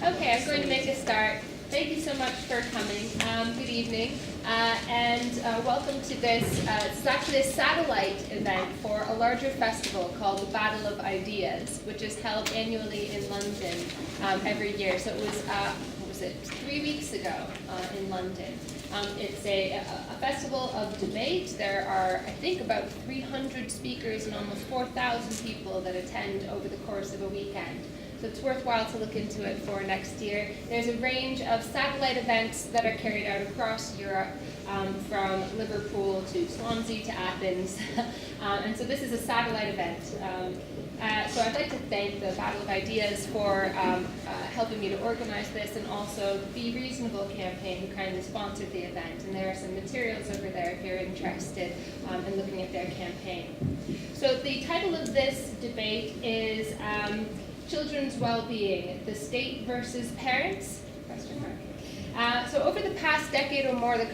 Okay, I'm going to make a start. Thank you so much for coming. Good evening, and welcome to this. This is actually a satellite event for a larger festival called the Battle of Ideas, which is held annually in London every year. So it was, what was it, 3 weeks ago in London. It's a festival of debate. There are, I think, about 300 speakers and almost 4,000 people that attend over the course of a weekend. So it's worthwhile to look into it for next year. There's a range of satellite events that are carried out across Europe, from Liverpool to Swansea to Athens. And so this is a satellite event. So I'd like to thank the Battle of Ideas for helping me to organize this, and also Be Reasonable campaign, who kindly sponsored the event. And there are some materials over there if you're interested in looking at their campaign. So the title of this debate is Children's Wellbeing, the State versus Parents? So over the past decade or more, the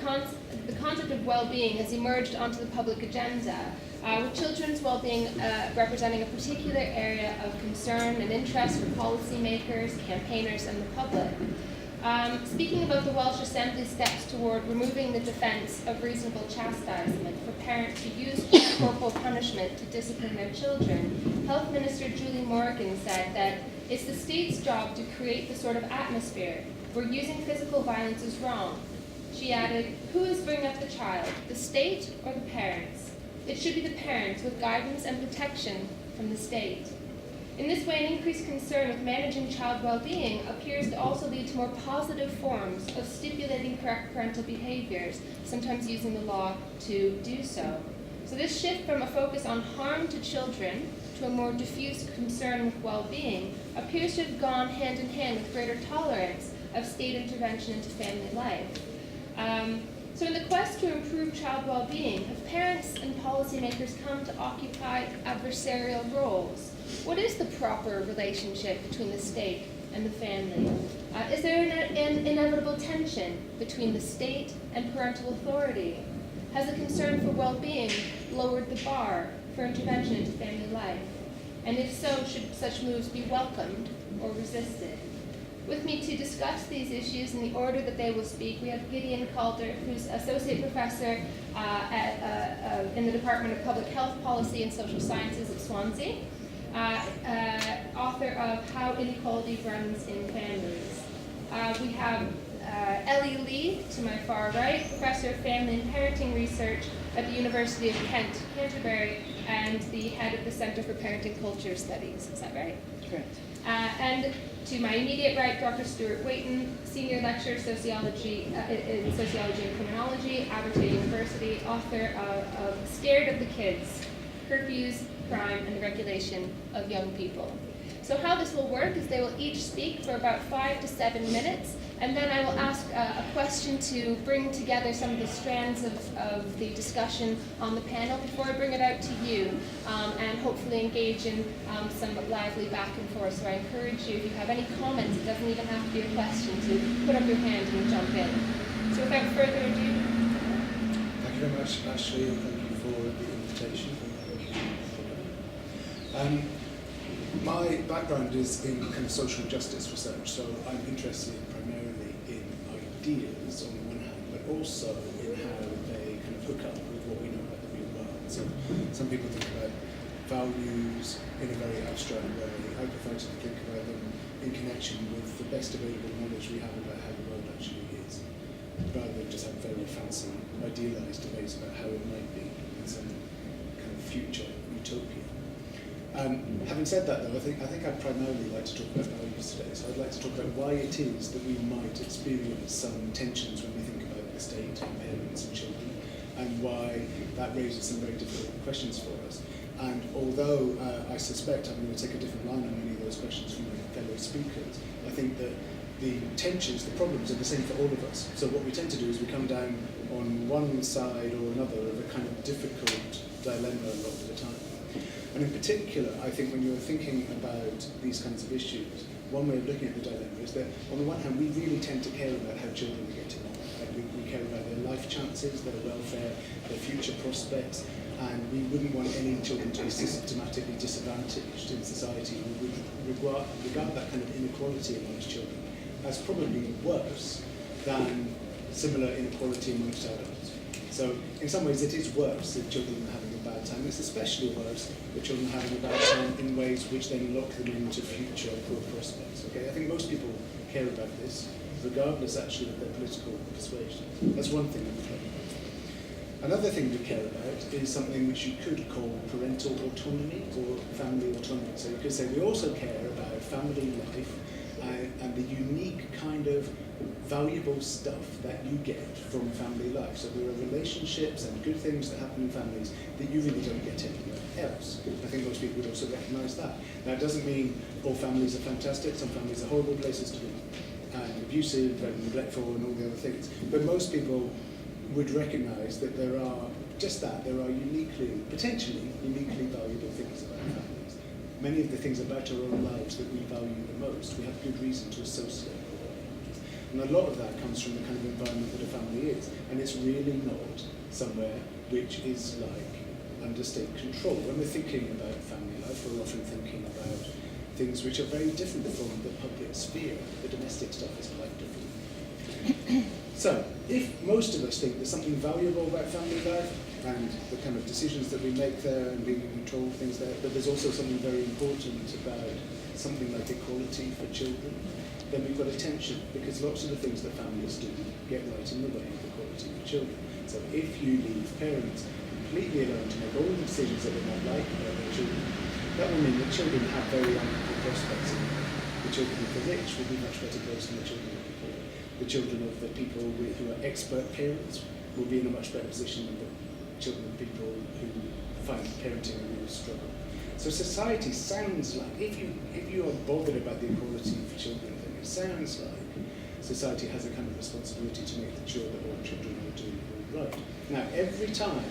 concept of well-being has emerged onto the public agenda, with children's well-being representing a particular area of concern and interest for policymakers, campaigners, and the public. Speaking about the Welsh Assembly's steps toward removing the defence of reasonable chastisement for parents who use corporal punishment to discipline their children, Health Minister Julie Morgan said that it's the state's job to create the sort of atmosphere where using physical violence is wrong. She added, who is bringing up the child, the state or the parents? It should be the parents with guidance and protection from the state. In this way, an increased concern with managing child well-being appears to also lead to more positive forms of stipulating correct parental behaviors, sometimes using the law to do so. So this shift from a focus on harm to children to a more diffuse concern with well-being appears to have gone hand in hand with greater tolerance of state intervention into family life. So in the quest to improve child well-being, have parents and policymakers come to occupy adversarial roles? What is the proper relationship between the state and the family? Is there an inevitable tension between the state and parental authority? Has the concern for well-being lowered the bar for intervention into family life? And if so, should such moves be welcomed or resisted? With me to discuss these issues in the order that they will speak, we have Gideon Calder, who's Associate Professor in the Department of Public Health Policy and Social Sciences at Swansea, author of How Inequality Runs in Families. We have Ellie Lee, to my far right, Professor of Family and Parenting Research at the University of Kent, Canterbury, and the head of the Centre for Parenting Culture Studies. Is that right? Correct. And to my immediate right, Dr. Stuart Waiton, Senior Lecturer in Sociology and Criminology, Aberdeen University, author of Scared of the Kids, Curfews, Crime, and the Regulation of Young People. So how this will work is they will each speak for about 5 to 7 minutes, and then I will ask a question to bring together some of the strands of the discussion on the panel before I bring it out to you, and hopefully engage in some lively back and forth. So I encourage you, if you have any comments, it doesn't even have to be a question, to put up your hand and jump in. So without further ado. Thank you very much, Ashley, and thank you for the invitation. My background is in kind of social justice research, so I'm interested primarily in ideas on the one hand, but also in how they kind of hook up with what we know about the real world. So some people think about values in a very abstract way. I prefer to think about them in connection with the best available knowledge we have about how the world actually is, rather than just have very fancy, idealized debates about how it might be in some kind of future utopia. Having said that, though, I think I'd primarily like to talk about values today. So I'd like to talk about why it is that we might experience some tensions when we think about the state and parents and children, and why that raises some very difficult questions for us. And although I suspect I'm going to take a different line on many of those questions from my fellow speakers, I think that the tensions, the problems are the same for all of us. So what we tend to do is we come down on one side or another of a kind of difficult dilemma a lot of the time. And in particular, I think when you're thinking about these kinds of issues, one way of looking at the dilemma is that, on the one hand, we really tend to care about how children are getting on. We care about their life chances, their welfare, their future prospects, and we wouldn't want any children to be systematically disadvantaged in society. We would regard that kind of inequality amongst children as probably worse than similar inequality amongst adults. So in some ways it is worse if children are having a bad time. It's especially worse if children are having a bad time in ways which then lock them into future poor prospects. Okay, I think most people care about this, regardless actually of their political persuasion. That's one thing that we care about. Another thing we care about is something which you could call parental autonomy or family autonomy. So you could say we also care about family life and the unique kind of valuable stuff that you get from family life. So there are relationships and good things that happen in families that you really don't get anywhere else. I think most people would also recognise that. Now it doesn't mean all families are fantastic, some families are horrible places to be, and abusive and neglectful and all the other things. But most people would recognise that there are potentially uniquely valuable things about families. Many of the things about our own lives that we value the most, we have good reason to associate with our families. And a lot of that comes from the kind of environment that a family is. And it's really not somewhere which is like under state control. When we're thinking about family life, we're often thinking about things which are very different from the public sphere. The domestic stuff is quite different. So, if most of us think there's something valuable about family life and the kind of decisions that we make there and being in control of things there, but there's also something very important about something like equality for children, then we've got a tension because lots of the things that families do get right in the way of equality for children. So if you leave parents completely alone to make all the decisions that they might like about their children, that will mean that children have very unequal prospects. The children of the rich will be much better placed than the children of the poor. The children of the people who are expert parents will be in a much better position than the children of people who find parenting a real struggle. So society sounds like, if you are bothered about the equality for children thing, it sounds like society has a kind of responsibility to make sure that all children are doing all right. Now, every time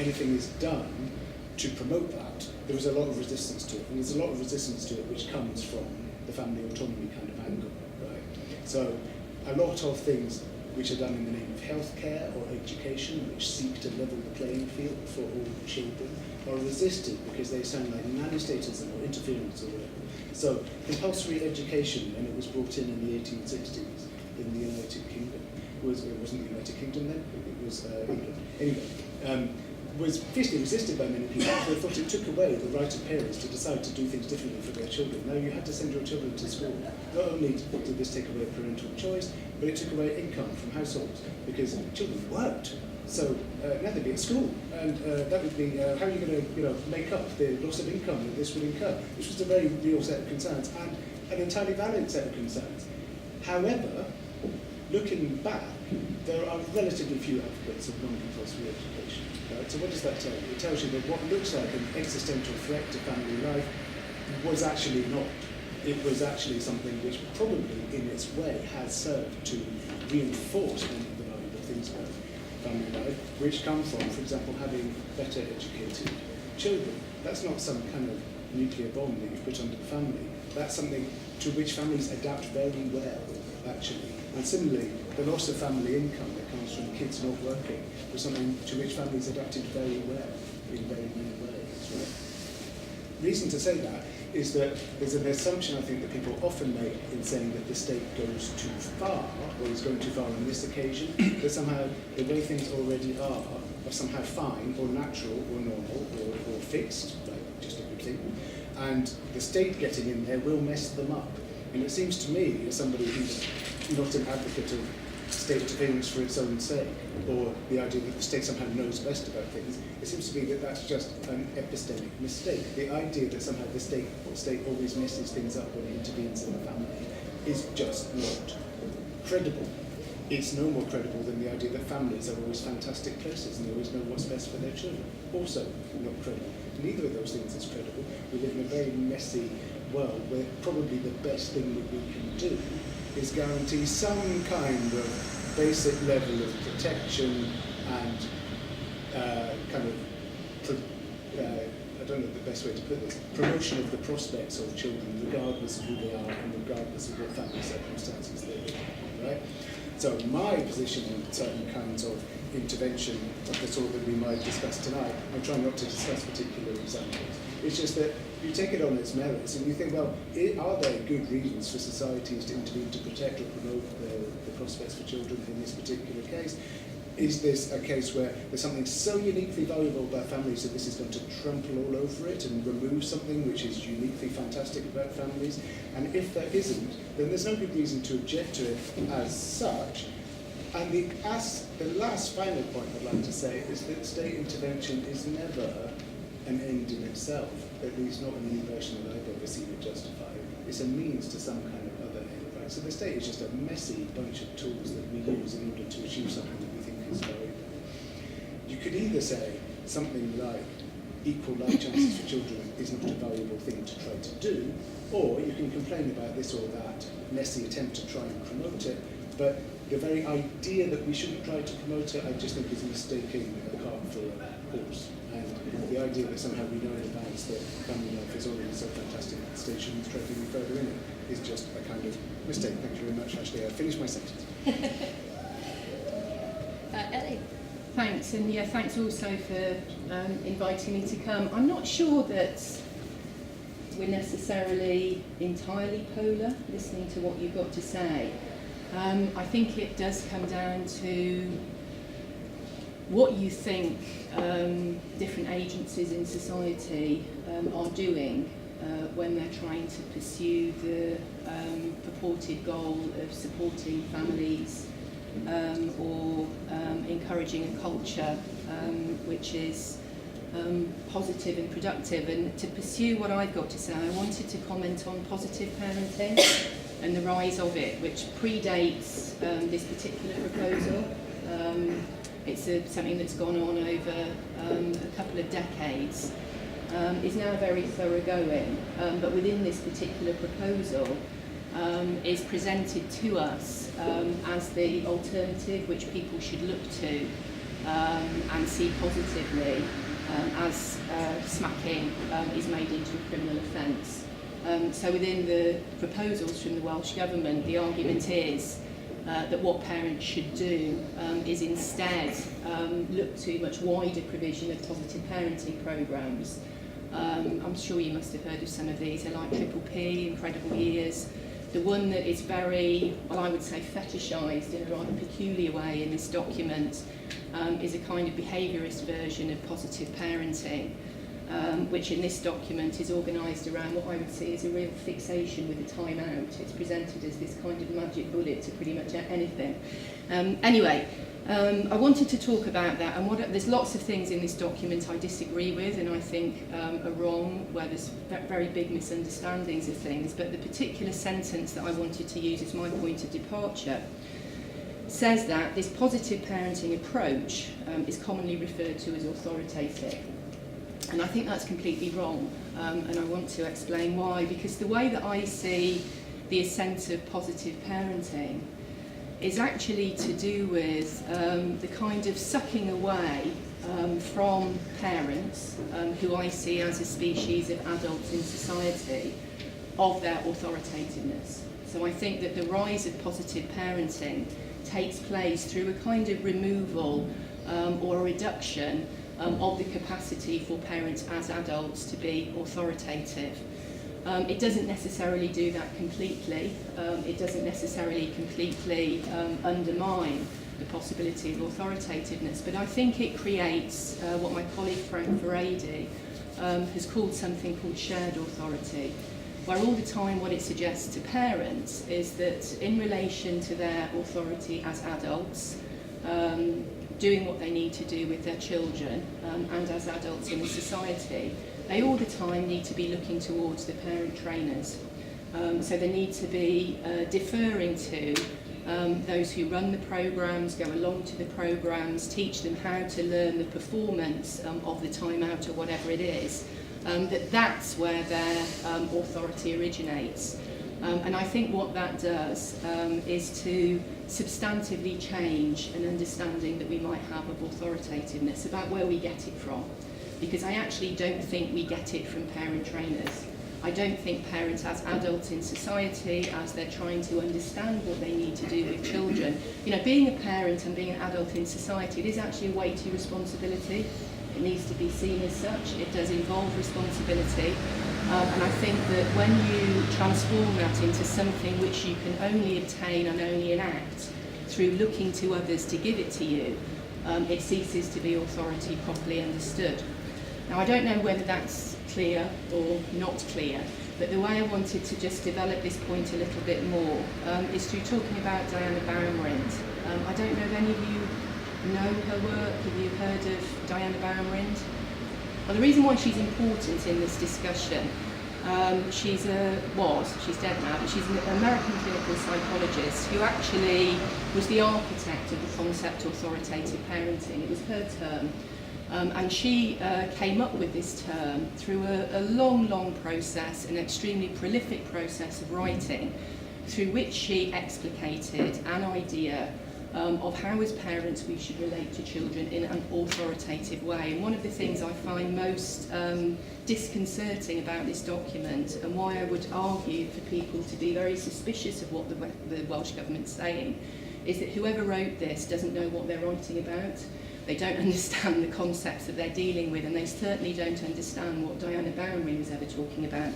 anything is done to promote that, there is a lot of resistance to it, and there's a lot of resistance to it which comes from the family autonomy kind of angle, right? So a lot of things which are done in the name of healthcare or education, which seek to level the playing field for all children, are resisted because they sound like nanny-statism or interference or whatever. So compulsory education, when it was brought in the 1860s in the United Kingdom, it wasn't the United Kingdom then, it was England. Anyway, was fiercely resisted by many people because they thought it took away the right of parents to decide to do things differently for their children. Now you had to send your children to school. Not only did this take away parental choice, but it took away income from households because children worked. So now they'd be at school, and that would be how are you going to make up the loss of income that this would incur, which was a very real set of concerns and an entirely valid set of concerns. However, looking back, there are relatively few advocates of non-compulsory education. Right? So what does that tell you? It tells you that what looks like an existential threat to family life was actually not. It was actually something which probably, in its way, has served to reinforce many of the valuable things about family life, which come from, for example, having better educated children. That's not some kind of nuclear bomb that you put under the family. That's something to which families adapt very well, actually. And similarly, the loss of family income that comes from kids not working was something to which families adapted very well in very many ways. Right? Reason to say that is that there's an assumption I think that people often make in saying that the state goes too far, or is going too far on this occasion, that somehow the way things already are somehow fine, or natural, or normal, or fixed, like just a good thing, and the state getting in there will mess them up. And it seems to me, as somebody who's not an advocate of state things for its own sake, or the idea that the state somehow knows best about things, it seems to me that that's just an epistemic mistake. The idea that somehow the state always messes things up when it intervenes in the family is just not credible. It's no more credible than the idea that families are always fantastic places and they always know what's best for their children. Also not credible. Neither of those things is credible. We live in a very messy world where probably the best thing that we can do is guarantee some kind of basic level of protection and kind of, I don't know the best way to put this, promotion of the prospects of children regardless of who they are and regardless of what family circumstances they live in, right? So my position on certain kinds of intervention of the sort that we might discuss tonight, I'm trying not to discuss particular examples, it's just that you take it on its merits and you think, well, are there good reasons for societies to intervene to protect or promote the prospects for children in this particular case? Is this a case where there's something so uniquely valuable about families that this is going to trample all over it and remove something which is uniquely fantastic about families? And if there isn't, then there's no good reason to object to it as such. And the last final point I'd like to say is that state intervention is never an end in itself, at least not in any version that I've ever seen it justified. It's a means to some kind of other end, right? So the state is just a messy bunch of tools that we use in order to achieve something that we think is valuable. You could either say something like equal life chances for children is not a valuable thing to try to do, or you can complain about this or that messy attempt to try and promote it, but the very idea that we shouldn't try to promote it, I just think is mistaking a cart for a horse. And the idea that somehow we know in advance that family life is already so fantastic that the state shouldn't try any further in it is just a kind of mistake. Thank you very much, Ashley. I finished my sentence. Ellie. Thanks, and yeah, thanks also for inviting me to come. I'm not sure that we're necessarily entirely polar, listening to what you've got to say. I think it does come down to what you think different agencies in society are doing when they're trying to pursue the purported goal of supporting families or encouraging a culture which is positive and productive. And to pursue what I've got to say, I wanted to comment on positive parenting and the rise of it, which predates this particular proposal. It's something that's gone on over a couple of decades. Is now very thoroughgoing, but within this particular proposal is presented to us as the alternative which people should look to and see positively as smacking is made into a criminal offence. So within the proposals from the Welsh Government, the argument is that what parents should do is instead look to much wider provision of positive parenting programmes. I'm sure you must have heard of some of these. They're like Triple P, Incredible Years. The one that is very, well, I would say fetishised in a rather peculiar way in this document is a kind of behaviourist version of positive parenting, which in this document is organised around what I would see as a real fixation with a time out. It's presented as this kind of magic bullet to pretty much anything. Anyway, I wanted to talk about that, and there's lots of things in this document I disagree with and I think are wrong, where there's very big misunderstandings of things, but the particular sentence that I wanted to use as my point of departure says that this positive parenting approach is commonly referred to as authoritative. And I think that's completely wrong, and I want to explain why, because the way that I see the ascent of positive parenting is actually to do with the kind of sucking away from parents, who I see as a species of adults in society, of their authoritativeness. So I think that the rise of positive parenting takes place through a kind of removal or a reduction of the capacity for parents as adults to be authoritative. It doesn't necessarily do that completely. It doesn't necessarily completely undermine the possibility of authoritativeness, but I think it creates what my colleague Frank Farady has called something called shared authority, where all the time what it suggests to parents is that in relation to their authority as adults, doing what they need to do with their children and as adults in a society, they all the time need to be looking towards the parent trainers. So they need to be deferring to those who run the programmes, go along to the programmes, teach them how to learn the performance of the time out or whatever it is, that's where their authority originates. And I think what that does is to substantively change an understanding that we might have of authoritativeness, about where we get it from. Because I actually don't think we get it from parent trainers. I don't think parents as adults in society, as they're trying to understand what they need to do with children, being a parent and being an adult in society, it is actually a weighty responsibility. It needs to be seen as such. It does involve responsibility. And I think that when you transform that into something which you can only obtain and only enact through looking to others to give it to you, it ceases to be authority properly understood. Now, I don't know whether that's clear or not clear, but the way I wanted to just develop this point a little bit more is through talking about Diana Baumrind. I don't know if any of you know her work. Have you heard of Diana Baumrind? Well, the reason why she's important in this discussion, she's dead now, but she's an American clinical psychologist who actually was the architect of the concept authoritative parenting. It was her term. And she came up with this term through a long process, an extremely prolific process of writing, through which she explicated an idea of how as parents we should relate to children in an authoritative way. And one of the things I find most disconcerting about this document, and why I would argue for people to be very suspicious of what the Welsh Government's saying, is that whoever wrote this doesn't know what they're writing about. They don't understand the concepts that they're dealing with, and they certainly don't understand what Diana Baumrind was ever talking about.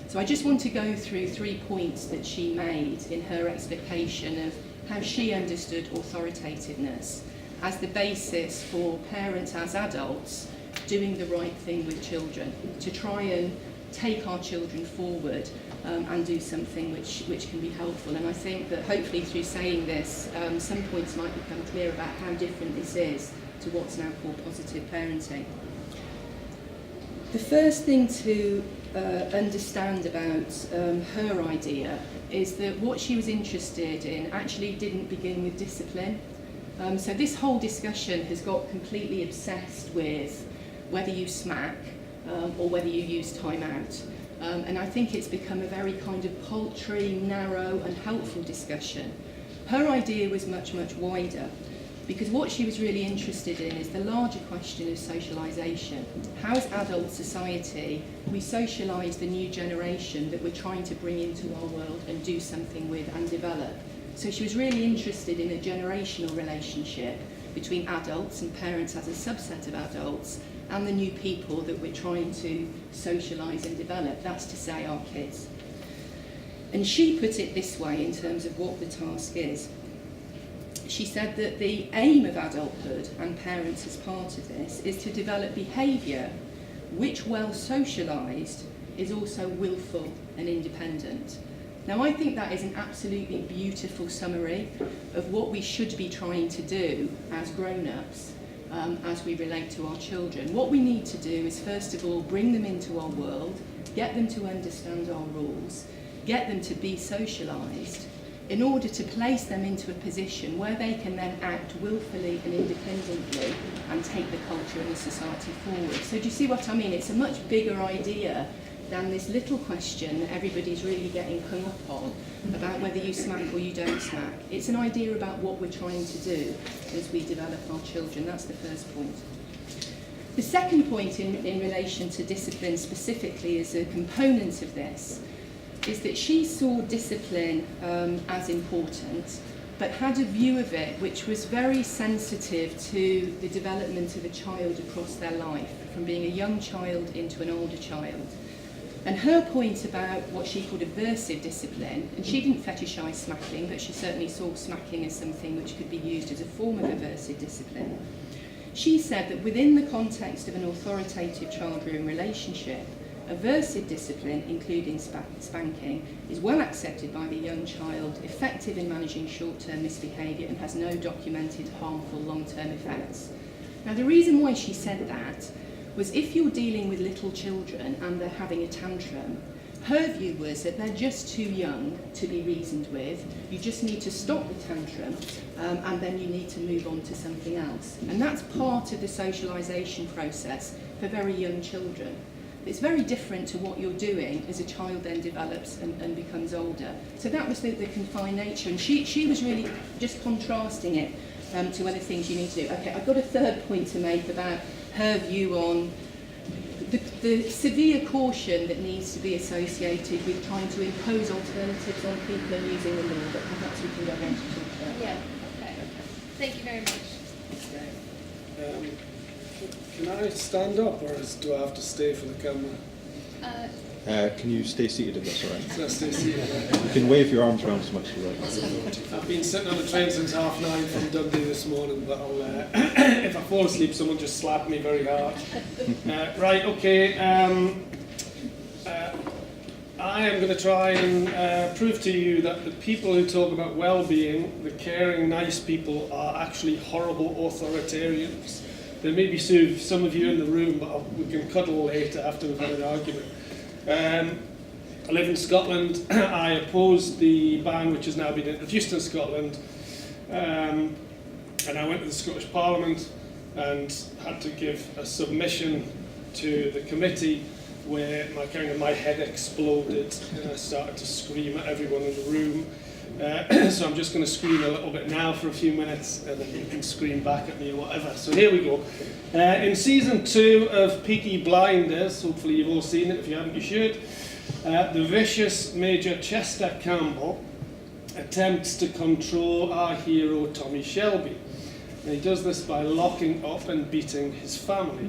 So I just want to go through 3 points that she made in her explication of how she understood authoritativeness as the basis for parents as adults doing the right thing with children, to try and take our children forward and do something which can be helpful. And I think that hopefully through saying this, some points might become clear about how different this is to what's now called positive parenting. The first thing to understand about her idea is that what she was interested in actually didn't begin with discipline. So this whole discussion has got completely obsessed with whether you smack or whether you use time out. And I think it's become a very kind of paltry, narrow and helpful discussion. Her idea was much wider, because what she was really interested in is the larger question of socialisation. How as adult society we socialise the new generation that we're trying to bring into our world and do something with and develop. So she was really interested in a generational relationship between adults and parents as a subset of adults and the new people that we're trying to socialise and develop, that's to say our kids. And she put it this way in terms of what the task is. She said that the aim of adulthood and parents as part of this is to develop behaviour which, well socialised, is also willful and independent. Now, I think that is an absolutely beautiful summary of what we should be trying to do as grown-ups as we relate to our children. What we need to do is, first of all, bring them into our world, get them to understand our rules, get them to be socialised, in order to place them into a position where they can then act willfully and independently and take the culture and the society forward. So do you see what I mean? It's a much bigger idea than this little question that everybody's really getting hung up on about whether you smack or you don't smack. It's an idea about what we're trying to do as we develop our children. That's the first point. The second point in relation to discipline specifically as a component of this is that she saw discipline as important, but had a view of it which was very sensitive to the development of a child across their life, from being a young child into an older child. And her point about what she called aversive discipline, and she didn't fetishise smacking, but she certainly saw smacking as something which could be used as a form of aversive discipline. She said that within the context of an authoritative child-groom relationship, aversive discipline, including spanking, is well accepted by the young child, effective in managing short-term misbehaviour, and has no documented harmful long-term effects. Now, the reason why she said that was if you're dealing with little children and they're having a tantrum, her view was that they're just too young to be reasoned with. You just need to stop the tantrum and then you need to move on to something else. And that's part of the socialisation process for very young children. It's very different to what you're doing as a child then develops and becomes older. So that was the confined nature, and she was really just contrasting it to other things you need to do. Okay, I've got a third point to make about her view on the severe caution that needs to be associated with trying to impose alternatives on people and using the law, but perhaps we can go on to talk about that. Yeah, okay. Thank you very much. Can I stand up, or do I have to stay for the camera? Can you stay seated if that's all right? So stay seated. You can wave your arms around as much as you like. I've been sitting on the train since 9:30 from Dundee this morning, but I'll, if I fall asleep, someone just slap me very hard. Right, okay. I am going to try and prove to you that the people who talk about well-being, the caring, nice people, are actually horrible authoritarians. There may be some of you in the room, but we can cuddle later after we've had an argument. I live in Scotland. I oppose the ban which has now been introduced in Scotland, and I went to the Scottish Parliament and had to give a submission to the committee where my head exploded and I started to scream at everyone in the room. So I'm just going to scream a little bit now for a few minutes, and then you can scream back at me or whatever. So here we go. In season 2 of Peaky Blinders, hopefully you've all seen it. If you haven't, you should. The vicious Major Chester Campbell attempts to control our hero Tommy Shelby. And he does this by locking up and beating his family.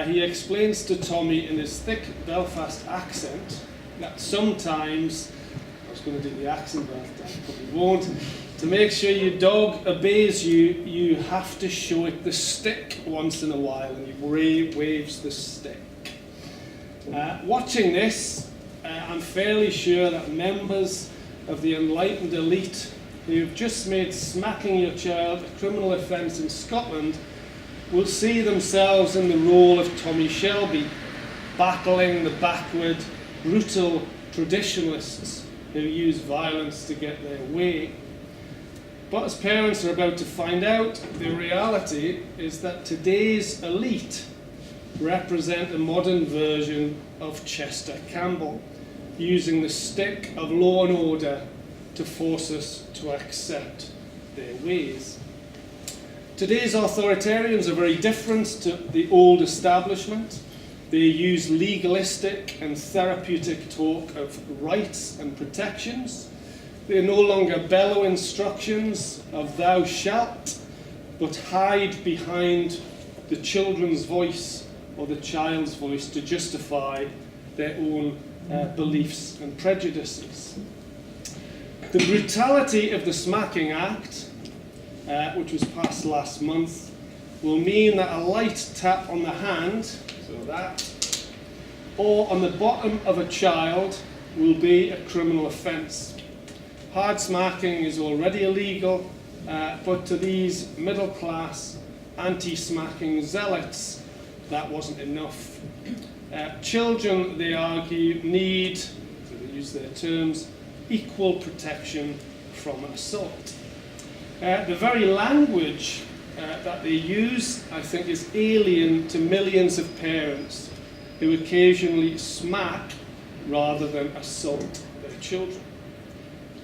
He explains to Tommy in his thick Belfast accent that sometimes, I was going to do the accent, but I probably won't, to make sure your dog obeys you, you have to show it the stick once in a while, and he waves the stick. Watching this, I'm fairly sure that members of the enlightened elite who have just made smacking your child a criminal offence in Scotland will see themselves in the role of Tommy Shelby, battling the backward, brutal traditionalists who use violence to get their way. But as parents are about to find out, the reality is that today's elite represent a modern version of Chester Campbell, using the stick of law and order to force us to accept their ways. Today's authoritarians are very different to the old establishment. They use legalistic and therapeutic talk of rights and protections. They no longer bellow instructions of thou shalt, but hide behind the children's voice or the child's voice to justify their own beliefs and prejudices. The brutality of the Smacking Act, which was passed last month, will mean that a light tap on the hand, so that, or on the bottom of a child will be a criminal offence. Hard smacking is already illegal, but to these middle-class anti-smacking zealots, that wasn't enough. Children, they argue, need, so they use their terms, equal protection from assault. The very language that they use, I think, is alien to millions of parents who occasionally smack rather than assault their children.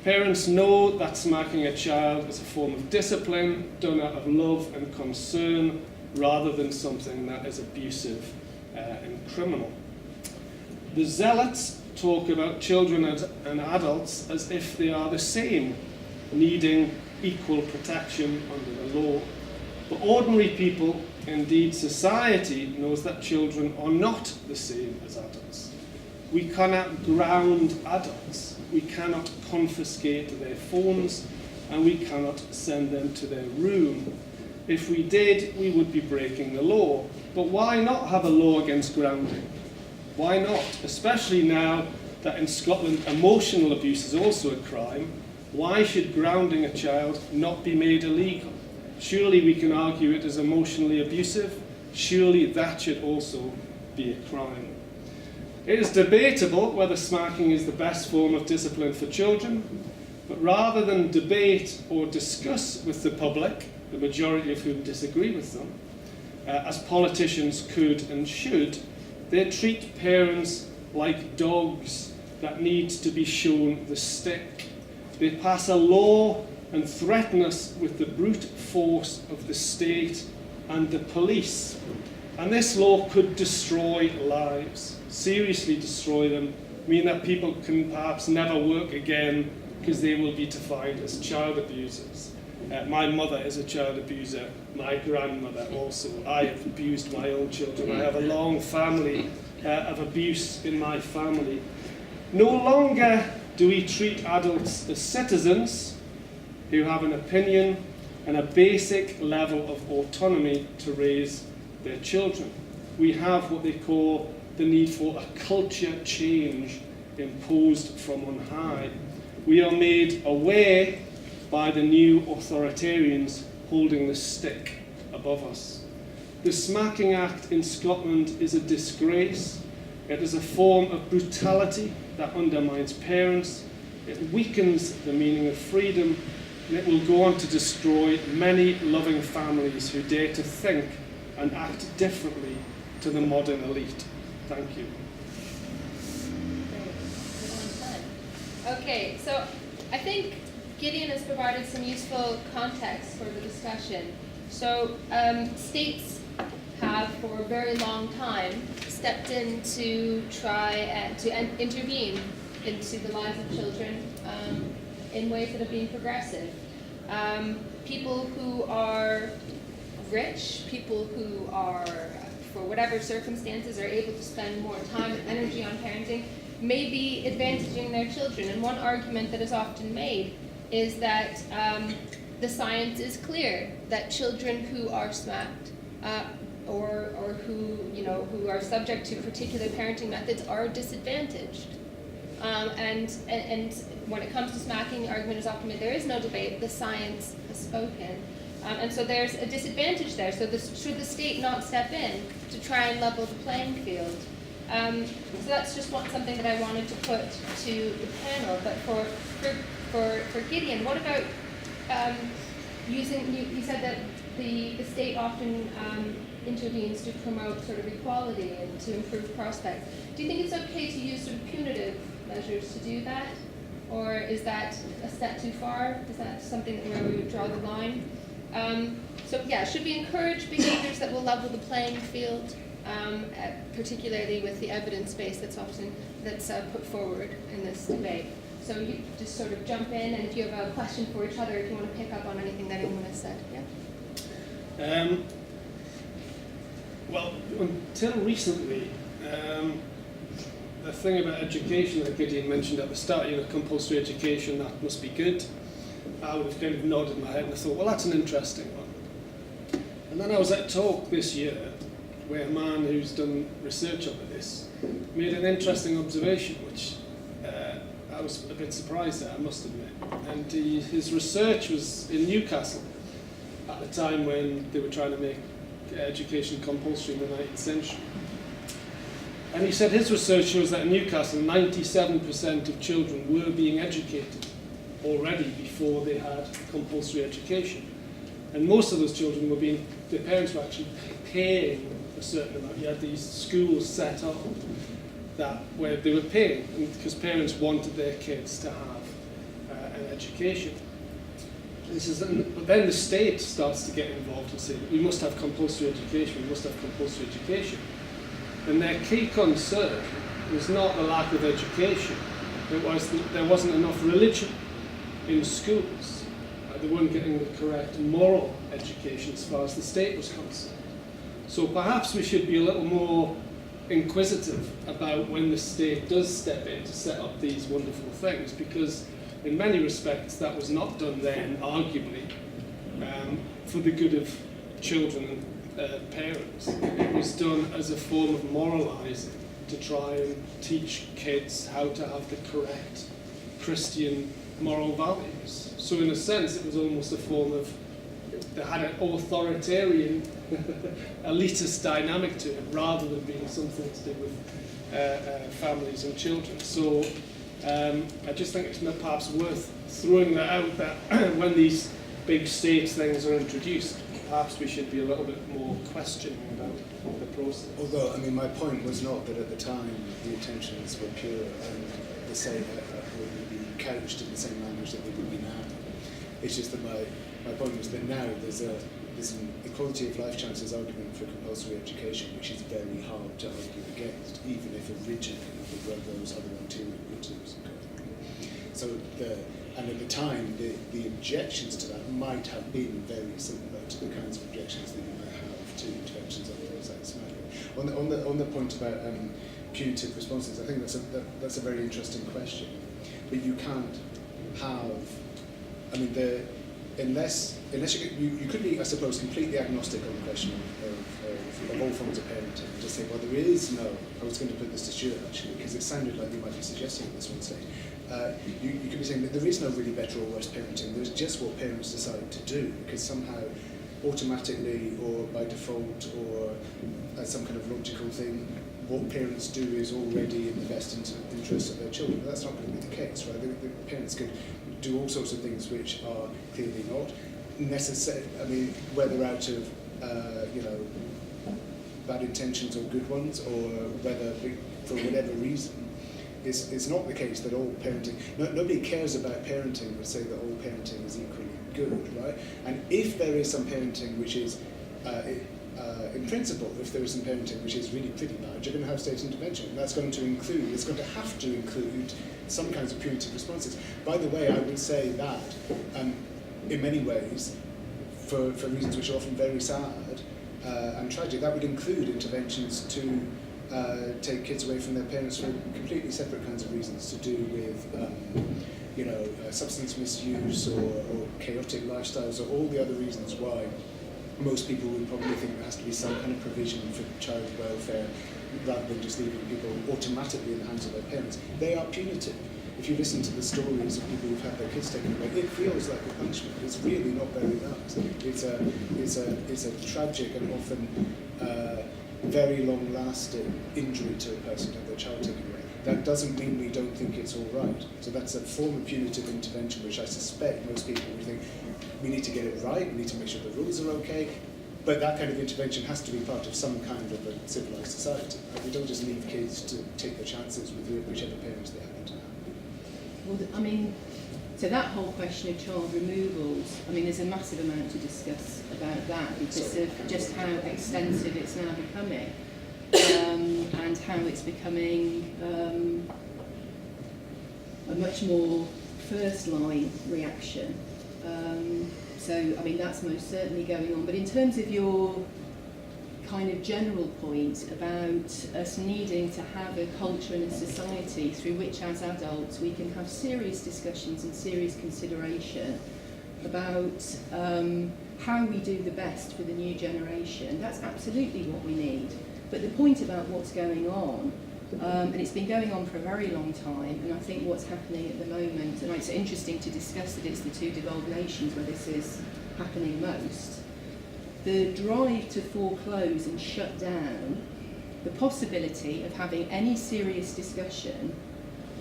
Parents know that smacking a child is a form of discipline done out of love and concern rather than something that is abusive and criminal. The zealots talk about children and adults as if they are the same, needing equal protection under the law. But ordinary people, indeed society, knows that children are not the same as adults. We cannot ground adults. We cannot confiscate their phones, and we cannot send them to their room. If we did, we would be breaking the law. But why not have a law against grounding? Why not? Especially now that in Scotland emotional abuse is also a crime. Why should grounding a child not be made illegal? Surely we can argue it is emotionally abusive. Surely that should also be a crime. It is debatable whether smacking is the best form of discipline for children, but rather than debate or discuss with the public, the majority of whom disagree with them, as politicians could and should, they treat parents like dogs that need to be shown the stick. They pass a law and threaten us with the brute force of the state and the police. And this law could destroy lives, seriously destroy them, mean that people can perhaps never work again because they will be defined as child abusers. My mother is a child abuser, my grandmother also. I have abused my own children. I have a long family of abuse in my family. No longer do we treat adults as citizens who have an opinion and a basic level of autonomy to raise their children. We have what they call the need for a culture change imposed from on high. We are made aware by the new authoritarians holding the stick above us. The Smacking Act in Scotland is a disgrace. It is a form of brutality that undermines parents. It weakens the meaning of freedom, and it will go on to destroy many loving families who dare to think and act differently to the modern elite. Thank you. Okay, so I think Gideon has provided some useful context for the discussion. So states have for a very long time stepped in to try to intervene into the lives of children in ways that have been progressive. People who are rich, people who are, for whatever circumstances, are able to spend more time and energy on parenting, may be advantaging their children. And one argument that is often made is that the science is clear that children who are smacked or who are subject to particular parenting methods are disadvantaged. And when it comes to smacking, the argument is often made there is no debate, the science has spoken. And so there's a disadvantage there. So should the state not step in to try and level the playing field? So that's just something that I wanted to put to the panel. But for Gideon, what about using? You said that the state often intervenes to promote sort of equality and to improve prospects. Do you think it's okay to use sort of punitive measures to do that, or is that a step too far? Is that something where we would draw the line? So yeah, should we encourage behaviors that will level the playing field, particularly with the evidence base that's put forward in this debate? So you just sort of jump in, and if you have a question for each other, if you want to pick up on anything that anyone has said. Yeah. Well, until recently, the thing about education that Gideon mentioned at the start, compulsory education, that must be good. I would have kind of nodded my head and I thought, well, that's an interesting one. And then I was at a talk this year where a man who's done research on this made an interesting observation, which I was a bit surprised at, I must admit. And his research was in Newcastle at the time when they were trying to make education compulsory in the 19th century. And he said his research shows that in Newcastle, 97% of children were being educated already before they had compulsory education. And most of those children their parents were actually paying a certain amount. You had these schools set up where they were paying, because parents wanted their kids to have an education. But then the state starts to get involved and say, we must have compulsory education, we must have compulsory education. And their key concern was not the lack of education, it was that there wasn't enough religion in schools. They weren't getting the correct moral education as far as the state was concerned. So perhaps we should be a little more inquisitive about when the state does step in to set up these wonderful things, because in many respects that was not done then, arguably, for the good of children and parents. It was done as a form of moralising to try and teach kids how to have the correct Christian moral values. So in a sense it was almost a form of, that had an authoritarian elitist dynamic to it, rather than being something to do with families and children. So I just think it's perhaps worth throwing that out, that when these big state things are introduced, perhaps we should be a little bit more questioning about the process. Although, I mean, my point was not that at the time the intentions were pure and the same would be couched in the same language that they would be now. It's just that my point was that now there's an equality of life chances argument for compulsory education, which is very hard to argue against, even if originally there were those other ulterior motives. So and at the time, the objections to that might have been very similar to the kinds of objections that you might have to interventions on things like smackling. On the point about punitive responses, I think that's a very interesting question. But you can't have, I mean, unless you could be, I suppose, completely agnostic on the question of all forms of parenting, and just say, well, there is no. I was going to put this to Stuart actually, because it sounded like you might be suggesting at this one stage. You could be saying that there is no really better or worse parenting. There's just what parents decide to do, because somehow, automatically or by default or as some kind of logical thing, what parents do is already in the best interest of their children. But that's not going to be the case, right? The parents could do all sorts of things which are clearly not necessary. I mean, whether out of bad intentions or good ones, or whether for whatever reason, it's not the case that all parenting. Nobody cares about parenting but say that all parenting is equally good, right? And if there is some parenting which is in principle, if there is some parenting which is really pretty bad, you're going to have state intervention. And that's going to include, it's going to have to include some kinds of punitive responses. By the way, I would say that, in many ways, for reasons which are often very sad and tragic, that would include interventions to take kids away from their parents for completely separate kinds of reasons, to do with substance misuse or chaotic lifestyles, or all the other reasons why most people would probably think there has to be some kind of provision for child welfare rather than just leaving people automatically in the hands of their parents. They are punitive. If you listen to the stories of people who've had their kids taken away, it feels like a punishment. It's really not very nice. It's a tragic and often very long-lasting injury to a person to have their child taken away. That doesn't mean we don't think it's all right. So that's a form of punitive intervention which I suspect most people would think we need to get it right, we need to make sure the rules are okay, but that kind of intervention has to be part of some kind of a civilised society. We don't just leave kids to take their chances with whichever parents they happen to have. Well, I mean, so that whole question of child removals, I mean, there's a massive amount to discuss about that because of just how extensive it's now becoming, and how it's becoming a much more first-line reaction. So, I mean, that's most certainly going on. But in terms of your kind of general point about us needing to have a culture and a society through which, as adults, we can have serious discussions and serious consideration about how we do the best for the new generation, that's absolutely what we need. But the point about what's going on, and it's been going on for a very long time, and I think what's happening at the moment, and it's interesting to discuss that it's the two devolved nations where this is happening most, the drive to foreclose and shut down the possibility of having any serious discussion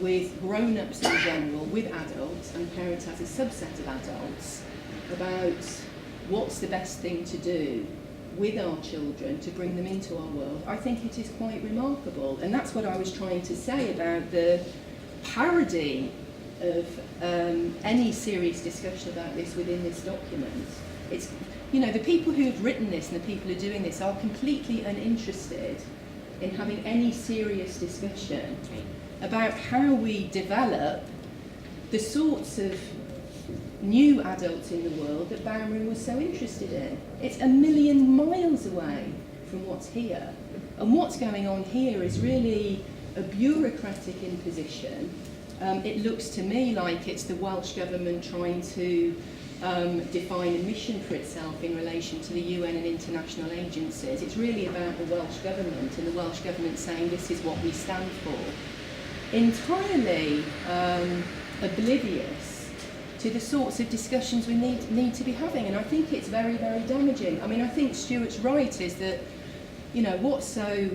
with grown-ups in general, with adults, and parents as a subset of adults, about what's the best thing to do with our children to bring them into our world. I think it is quite remarkable, and that's what I was trying to say about the parody of any serious discussion about this within this document. It's, you know, the people who have written this and the people who are doing this are completely uninterested in having any serious discussion about how we develop the sorts of new adults in the world that Barron was so interested in. It's a million miles away from what's here. And what's going on here is really a bureaucratic imposition. It looks to me like it's the Welsh Government trying to define a mission for itself in relation to the UN and international agencies. It's really about the Welsh Government, and the Welsh Government saying this is what we stand for. Entirely oblivious to the sorts of discussions we need to be having, and I think it's very, very damaging. I mean, I think Stuart's right is that, you know, what's so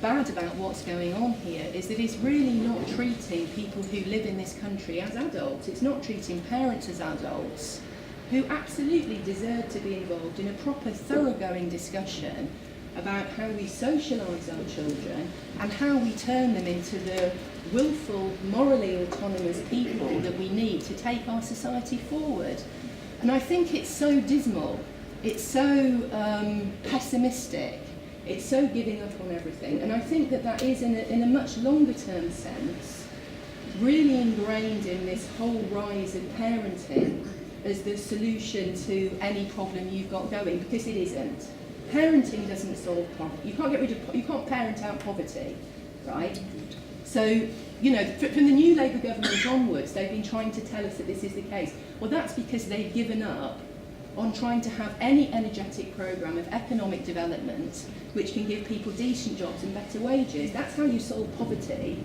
bad about what's going on here is that it's really not treating people who live in this country as adults. It's not treating parents as adults who absolutely deserve to be involved in a proper, thoroughgoing discussion about how we socialise our children and how we turn them into the willful, morally autonomous people that we need to take our society forward. And I think it's so dismal, it's so pessimistic, it's so giving up on everything. And I think that that is, in a much longer term sense, really ingrained in this whole rise of parenting as the solution to any problem you've got going, because it isn't. Parenting doesn't solve poverty. You can't parent out poverty, right? So, you know, from the new Labour government onwards, they've been trying to tell us that this is the case. Well, that's because they've given up on trying to have any energetic programme of economic development which can give people decent jobs and better wages. That's how you solve poverty,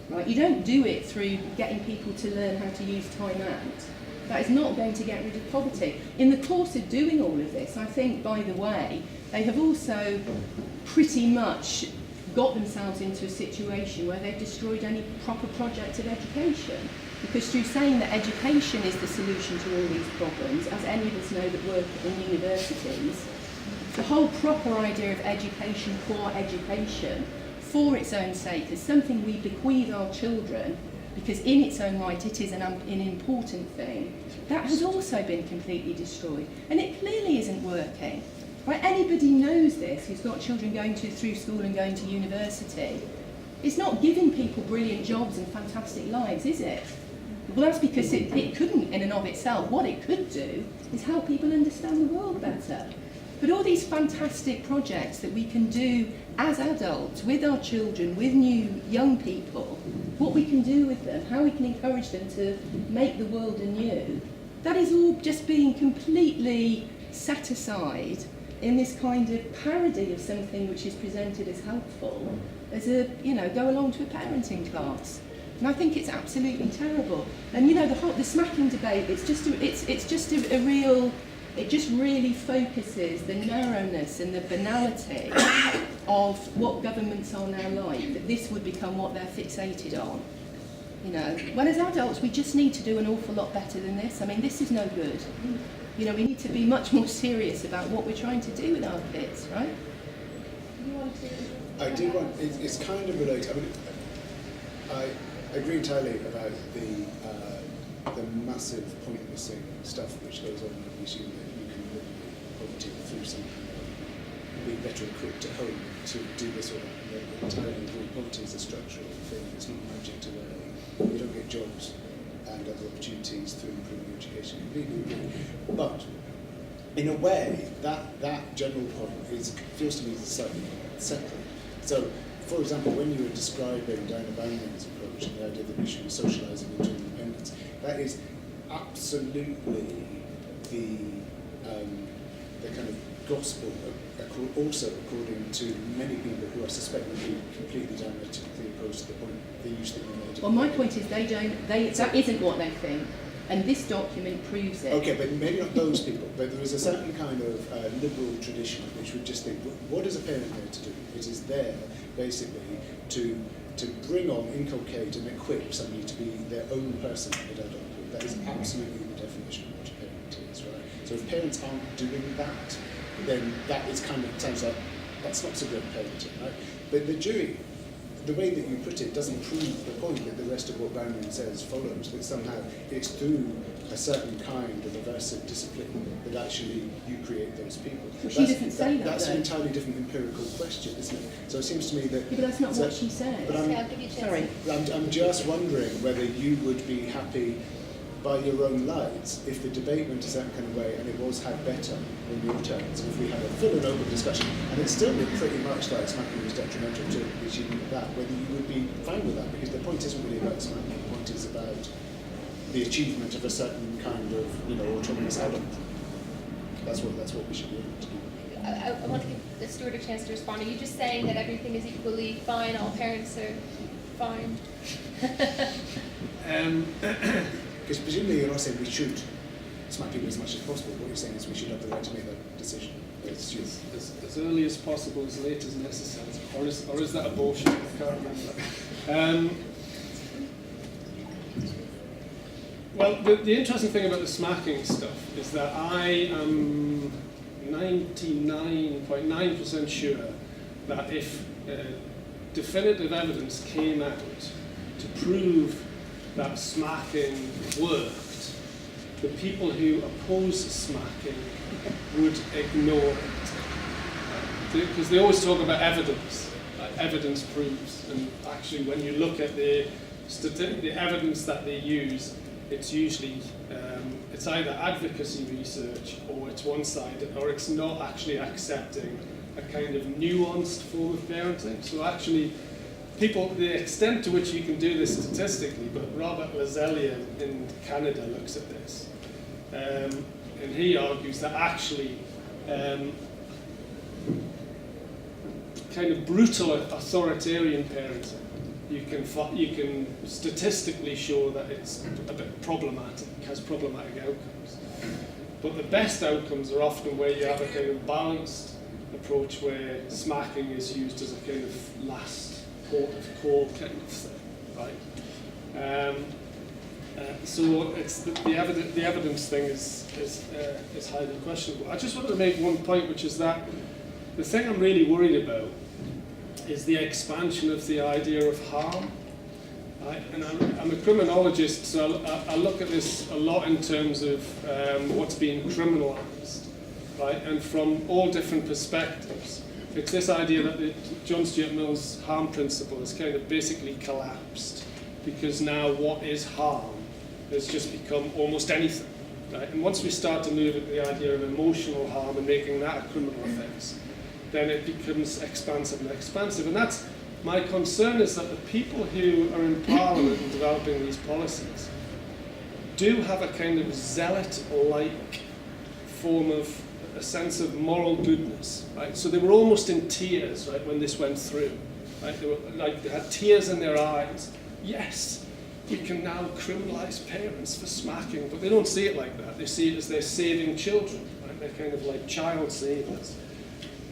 right? You don't do it through getting people to learn how to use time out. That is not going to get rid of poverty. In the course of doing all of this, I think, by the way, they have also pretty much got themselves into a situation where they've destroyed any proper project of education. Because through saying that education is the solution to all these problems, as any of us know that work in universities, the whole proper idea of education for education, for its own sake, is something we bequeath our children, because in its own right it is an important thing, that has also been completely destroyed. And it clearly isn't working. Right? Anybody knows this who's got children going through school and going to university. It's not giving people brilliant jobs and fantastic lives, is it? Well, that's because it couldn't in and of itself. What it could do is help people understand the world better. But all these fantastic projects that we can do as adults, with our children, with young people, what we can do with them, how we can encourage them to make the world anew, that is all just being completely set aside in this kind of parody of something which is presented as helpful, as a, you know, go along to a parenting class. And I think it's absolutely terrible. And you know, the smacking debate, it just really focuses the narrowness and the banality of what governments are now like, that this would become what they're fixated on. You know, when as adults we just need to do an awful lot better than this. I mean, this is no good. You know, we need to be much more serious about what we're trying to do with our kids, right? You want to? I do want, it's kind of related. I mean, I agree entirely about the massive point missing stuff which goes on when we assume that you can eliminate poverty through some kind of being better equipped at home to do this or that. Entirely agree. Poverty is a structural thing. It's not magic away. You don't get jobs and other opportunities through improving education. Completely agree. But in a way, that general point feels to me slightly separate. So, for example, when you were describing Diana Bowman's approach and the idea that we should be socialising into independence, that is absolutely the kind of gospel, also according to many people who I suspect would be completely diametrically opposed to the point they used to be made. Well, my point is that isn't what they think, and this document proves it. Okay, but maybe not those people, but there is a certain kind of liberal tradition which would just think, what is a parent there to do? It is there, basically, to bring on, inculcate and equip somebody to be their own person in adulthood. That is absolutely the definition of what a parent is, right? So if parents aren't doing that, then that is kind of, sounds like, that's not so good parenting, right? But the way that you put it doesn't prove the point that the rest of what Bowman says follows, that somehow it's through a certain kind of aversive discipline that actually you create those people. Well, she doesn't say that. That's though. an entirely different empirical question, isn't it? So it seems to me that... Yeah, but that's not what she says. But Okay, I'll give you a chance. Sorry. I'm just wondering whether you would be happy by your own lights if the debate went a certain kind of way and it was had better in your terms, and if we had a full and open discussion, and it still looked pretty much like smacking was detrimental to the achievement of that, whether you would be fine with that, because the point isn't really about smacking, the point is about the achievement of a certain kind of, you know, autonomous adult. That's what we should be able to do. I want to give the Stuart a chance to respond. Are you just saying that everything is equally fine, all parents are fine? Because presumably you're not saying we should smack people as much as possible. What you're saying is we should have the right to make that decision. It's just As early as possible, as late as necessary, or is that abortion? I can't remember. Well, the interesting thing about the smacking stuff is that I am 99.9% sure that if definitive evidence came out to prove that smacking worked, the people who oppose smacking would ignore it. Because they always talk about evidence. Evidence proves, and actually when you look at the evidence that they use, it's usually it's either advocacy research or it's one-sided, or it's not actually accepting a kind of nuanced form of parenting. So actually, people, the extent to which you can do this statistically, but Robert Lazellier in Canada looks at this, and he argues that actually kind of brutal authoritarian parenting, you can statistically show that it's a bit problematic, has problematic outcomes. But the best outcomes are often where you have a kind of balanced approach where smacking is used as a kind of last port of call kind of thing, right? So it's the evidence thing is highly questionable. I just wanted to make one point, which is that the thing I'm really worried about is the expansion of the idea of harm. Right? And I'm a criminologist, so I look at this a lot in terms of what's being criminalised, right? And from all different perspectives. It's this idea that the John Stuart Mill's harm principle has kind of basically collapsed, because now what is harm has just become almost anything. Right? And once we start to move at the idea of emotional harm and making that a criminal offence, then it becomes expansive and expansive. And that's my concern, is that the people who are in Parliament and developing these policies do have a kind of zealot-like form of a sense of moral goodness, right? So they were almost in tears, right, when this went through, right? They were like, they had tears in their eyes. Yes, we can now criminalise parents for smacking, but they don't see it like that. They see it as they're saving children, right? They're kind of like child savers.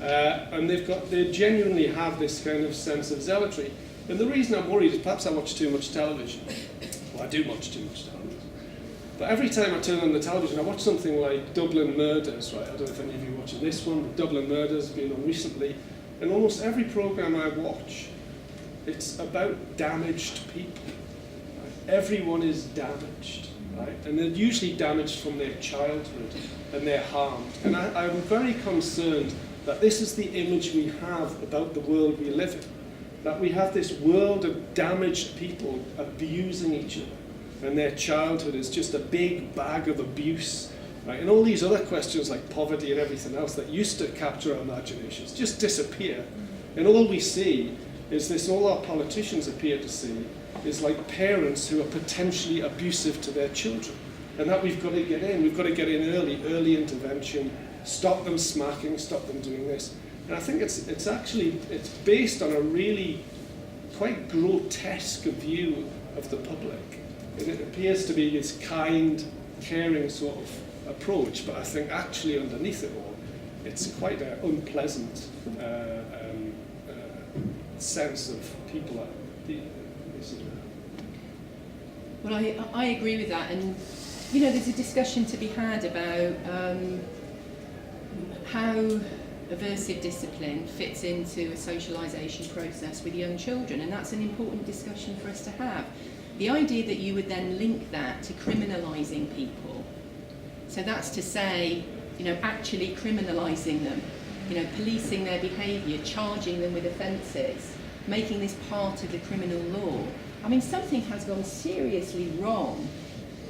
And they genuinely have this kind of sense of zealotry. And the reason I'm worried is perhaps I watch too much television. Well, I do watch too much television. But every time I turn on the television, I watch something like Dublin Murders, right? I don't know if any of you are watching this one, but Dublin Murders has been on recently. And almost every programme I watch, it's about damaged people. Right? Everyone is damaged, right? And they're usually damaged from their childhood, and they're harmed. And I'm very concerned that this is the image we have about the world we live in. That we have this world of damaged people abusing each other, and their childhood is just a big bag of abuse. Right? And all these other questions like poverty and everything else that used to capture our imaginations just disappear. And all we see is this, all our politicians appear to see, is like parents who are potentially abusive to their children. And that we've got to get in. We've got to get in early intervention, stop them smacking, stop them doing this. And I think it's based on a really quite grotesque view of the public. And it appears to be this kind, caring sort of approach, but I think actually underneath it all, it's quite an unpleasant sense of people at the Well, I agree with that, and you know, there's a discussion to be had about how aversive discipline fits into a socialisation process with young children, and that's an important discussion for us to have. The idea that you would then link that to criminalising people, so that's to say, you know, actually criminalising them, you know, policing their behaviour, charging them with offences, making this part of the criminal law. I mean, something has gone seriously wrong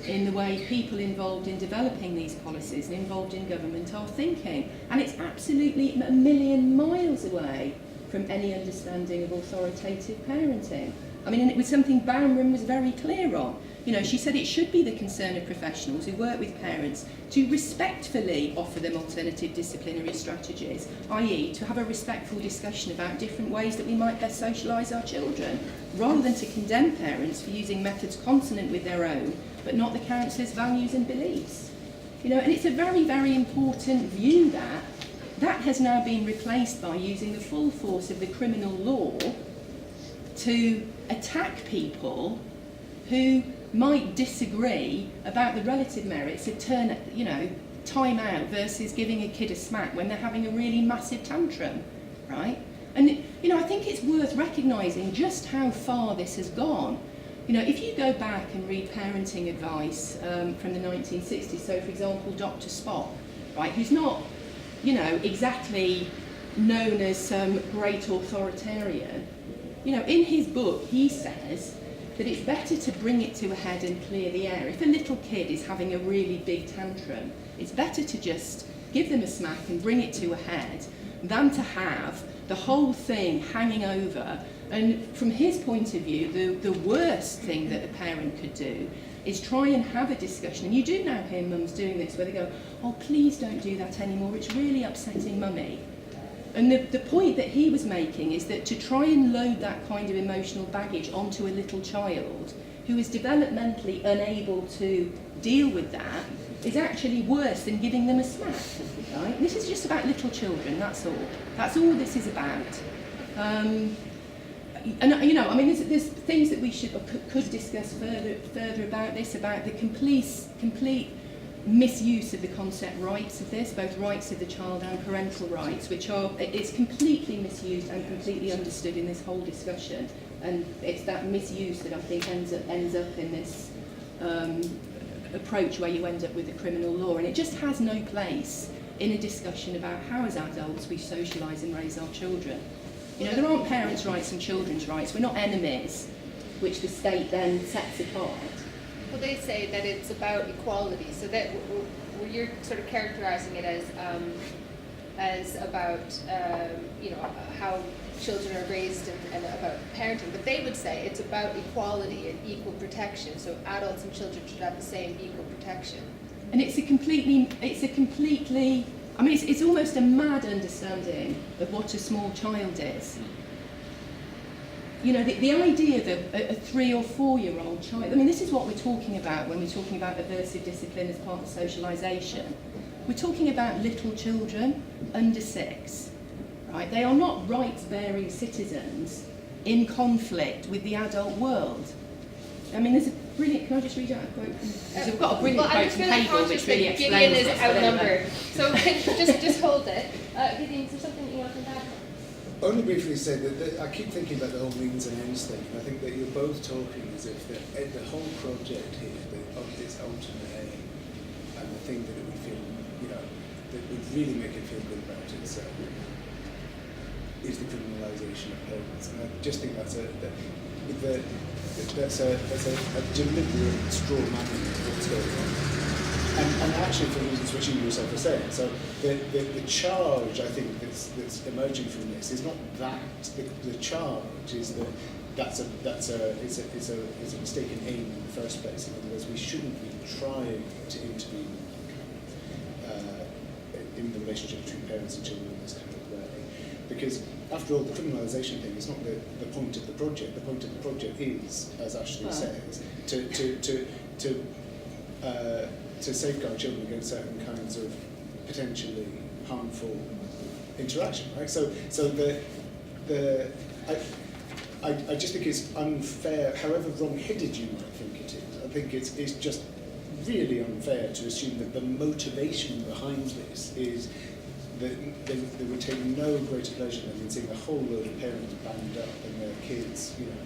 in the way people involved in developing these policies and involved in government are thinking. And it's absolutely a million miles away from any understanding of authoritative parenting. I mean, and it was something Barnum was very clear on. You know, she said it should be the concern of professionals who work with parents to respectfully offer them alternative disciplinary strategies, i.e. to have a respectful discussion about different ways that we might best socialise our children, rather than to condemn parents for using methods consonant with their own, but not the counsellor's values and beliefs. You know, and it's a very, very important view that has now been replaced by using the full force of the criminal law to attack people who might disagree about the relative merits of time out versus giving a kid a smack when they're having a really massive tantrum, right? And you know, I think it's worth recognising just how far this has gone. You know, if you go back and read parenting advice from the 1960s, so for example, Dr. Spock, right, who's not, you know, exactly known as some great authoritarian, you know, in his book he says that it's better to bring it to a head and clear the air. If a little kid is having a really big tantrum, it's better to just give them a smack and bring it to a head than to have the whole thing hanging over. And from his point of view, the worst thing that a parent could do is try and have a discussion. And you do now hear mums doing this, where they go, oh, please don't do that anymore, it's really upsetting mummy. And the point that he was making is that to try and load that kind of emotional baggage onto a little child who is developmentally unable to deal with that is actually worse than giving them a smack. Right? This is just about little children, that's all. That's all this is about. And you know, I mean, there's things that we should or could discuss further about this, about the complete misuse of the concept rights of this, both rights of the child and parental rights, which are, it's completely misused and completely understood in this whole discussion. And it's that misuse that I think ends up in this approach where you end up with a criminal law, and it just has no place in a discussion about how as adults we socialise and raise our children. You know, there aren't parents' rights and children's rights. We're not enemies, which the state then sets apart. Well, they say that it's about equality, so that you're sort of characterising it as about you know, how children are raised and about parenting, but they would say it's about equality and equal protection. So adults and children should have the same equal protection. And it's a completely, I mean, it's almost a mad understanding of what a small child is. You know, the idea that a 3 or 4 year old child, I mean, this is what we're talking about when we're talking about aversive discipline as part of socialisation. We're talking about little children under 6, right? They are not rights-bearing citizens in conflict with the adult world. I mean, there's a brilliant, can I just read out a quote? Because we've got a brilliant quote from Hegel which really explains Gideon is this. outnumbered. So just hold it. Gideon, is there something you want to add? Only briefly say that I keep thinking about the whole means and ends thing, and I think that you're both talking as if the whole project here, its ultimate aim, and the thing that it would feel, you know, that would really make it feel good about itself, is the criminalisation of parents. And I just think that's a deliberate straw manning of what's going on. And actually for reasons which you yourself are saying. So the charge, I think, that's emerging from this is not that. The charge is that it's a mistaken aim in the first place. In other words, we shouldn't be trying to intervene in the relationship between parents and children in this kind of way. Because after all, the criminalisation thing is not the point of the project. The point of the project is, as Ashley says, to safeguard children against certain kinds of potentially harmful interaction, right? So I just think it's unfair, however wrong-headed you might think it is. I think it's just really unfair to assume that the motivation behind this is that they would take no greater pleasure than in seeing a whole load of parents banged up and their kids, you know,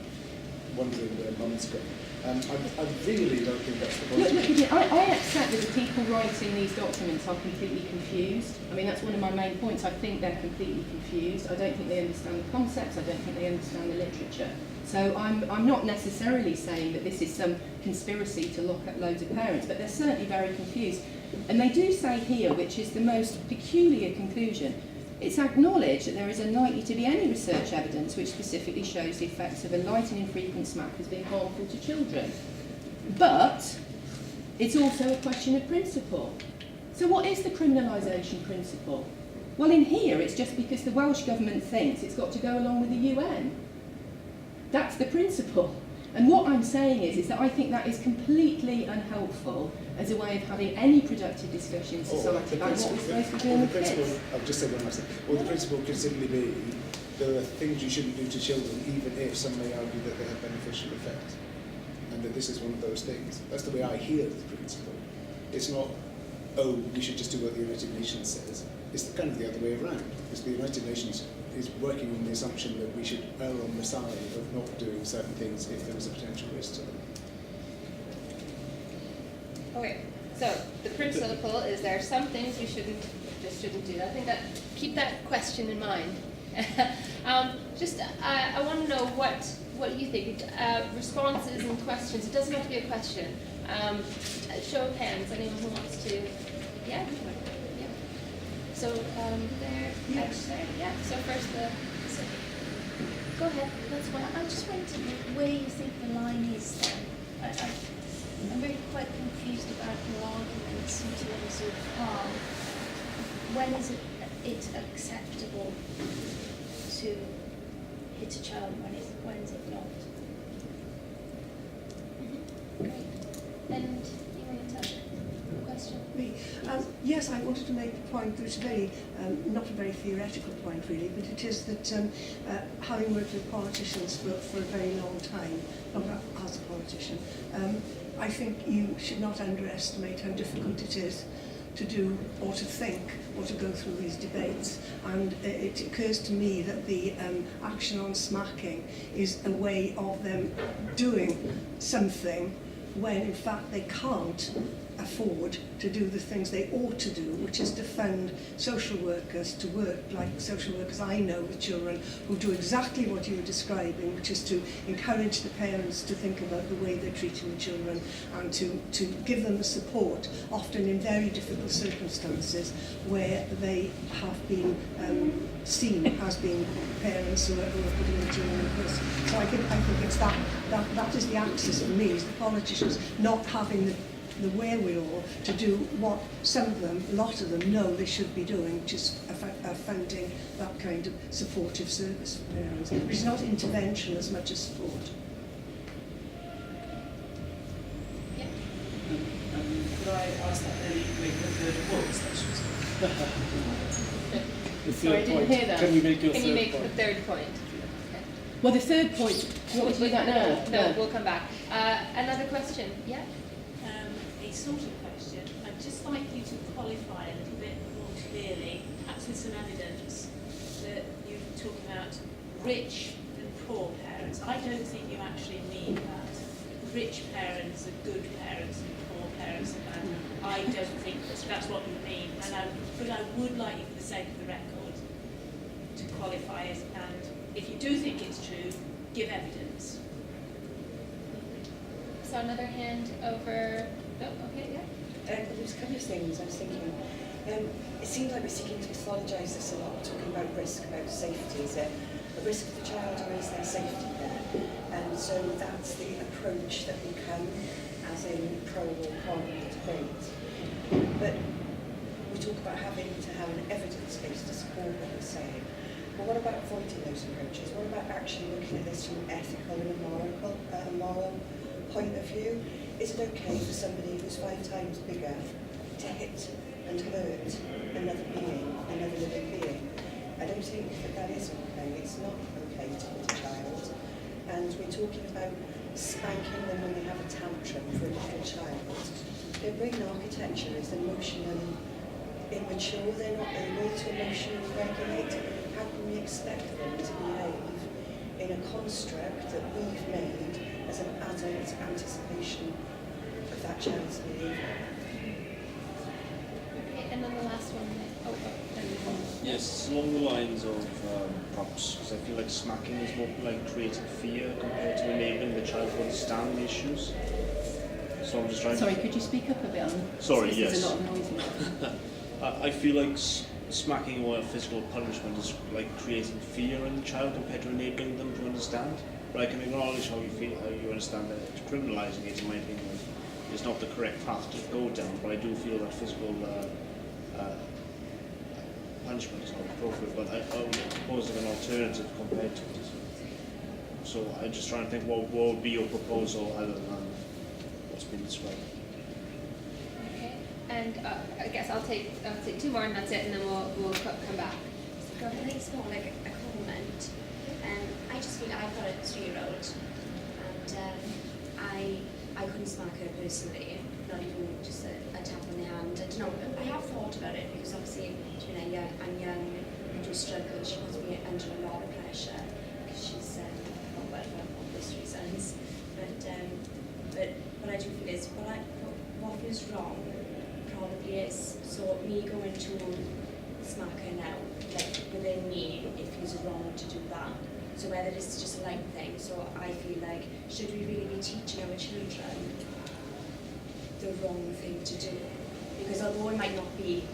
wondering where mum's gone. I really don't think that's the point. I accept that the people writing these documents are completely confused. I mean, that's one of my main points. I think they're completely confused. I don't think they understand the concepts. I don't think they understand the literature. So I'm not necessarily saying that this is some conspiracy to lock up loads of parents, but they're certainly very confused. And they do say here, which is the most peculiar conclusion, it's acknowledged that there is unlikely to be any research evidence which specifically shows the effects of a light and infrequent smack as being harmful to children. But it's also a question of principle. So what is the criminalisation principle? Well, in here, it's just because the Welsh Government thinks it's got to go along with the UN. That's the principle. And what I'm saying is that I think that is completely unhelpful as a way of having any productive discussion in society about what we're supposed to be doing with kids. I've just said one last thing. Or the principle could simply be there are things you shouldn't do to children, even if some may argue that they have beneficial effects. And that this is one of those things. That's the way I hear the principle. It's not, oh, we should just do what the United Nations says. It's kind of the other way around. It's the United Nations is working on the assumption that we should err on the side of not doing certain things if there is a potential risk to them. Okay, so the principle is there are some things you shouldn't do. I think that keep that question in mind. I want to know what what do you think? Responses and questions. It doesn't have to be a question. Show of hands. Anyone who wants to? Yeah. Yeah. So there. Yes. There. Yeah. So first so, go ahead. That's one. I just wondered where you think the line is then. I'm really quite confused about your arguments in terms of when is it acceptable to hit a child, when is it not? Great. And you want to touch a question? Me. Yes, I wanted to make the point that it's not a very theoretical point really, but it is that having worked with politicians for a very long time, not as a politician, I think you should not underestimate how difficult it is to do or to think or to go through these debates. And it occurs to me that the action on smacking is a way of them doing something when in fact they can't afford to do the things they ought to do, which is to fund social workers to work like social workers I know with children who do exactly what you were describing, which is to encourage the parents to think about the way they're treating the children and to give them the support, often in very difficult circumstances where they have been seen as being parents who are putting the children at risk. So I think it's that is the axis for me, is the politicians not having the wherewithal to do what some of them, a lot of them, know they should be doing, which is funding that kind of supportive service for parents, which is not intervention as much as support. Yeah. Could I ask that lady to make the third point? The Sorry, I third didn't point. hear that. Can you make your Can third you make point? the third point? Well, the third point, do you want me to do that now? No, we'll come back. Another question? Yeah? A sort of question. I'd just like you to qualify a little bit more clearly, perhaps with some evidence, that you talk about rich and poor parents. I don't think you actually mean that. Rich parents are good parents and poor parents are bad. I don't think that's what you mean. But I would like you, for the sake of the record, to qualify it, and if you do think it's true, give evidence. So another hand over. Oh, okay, yeah. There's a couple of things I was thinking. It seems like we're seeking to mythologise this a lot, talking about risk, about safety. Is there a risk of the child or is there safety there? And so that's the approach that we come, as in pro or con debate. But we talk about having to have an evidence base to support what we're saying. But what about avoiding those approaches? What about actually looking at this from an ethical and a moral point of view? Is it okay for somebody who's 5 times bigger to hit and hurt another being, another living being? I don't think that is okay. It's not okay to hit a child. And we're talking about spanking them when they have a tantrum for a little child. Their brain architecture is emotionally immature. They're not able to emotionally regulate. How can we expect them to behave in a construct that we've made as an adult anticipation of that child's behaviour? Okay, and then the last one. Yes, along the lines of perhaps, because I feel like smacking is more like creating fear compared to enabling the child to understand the issues. So I'm just trying Sorry, could you speak up a bit? Sorry, There's yes. a lot of noise in there. I feel like smacking or physical punishment is like creating fear in the child compared to enabling them to understand. But I can acknowledge how you feel, how you understand that criminalising it, in my opinion, is not the correct path to go down. But I do feel that physical punishment is not appropriate. But I'm proposing an alternative compared to it. So I'm just trying to think what would be your proposal other than what's been described. Okay, and I guess I'll take 2 more and that's it, and then we'll come back. Go I ahead. think it's more like a comment. I just feel I've got a 3-year-old, and I couldn't smack her personally, not even just a tap on the hand. I don't know, I have thought about it because obviously, you know, I'm young, I do struggle. She puts me under a lot of pressure because she's not well for obvious reasons. But what I do feel is what feels wrong probably is so me going to smack her now, like within me, it feels wrong to do that. So whether this is just a light thing, so I feel like, should we really be teaching our children the wrong thing to do? Because although it might not be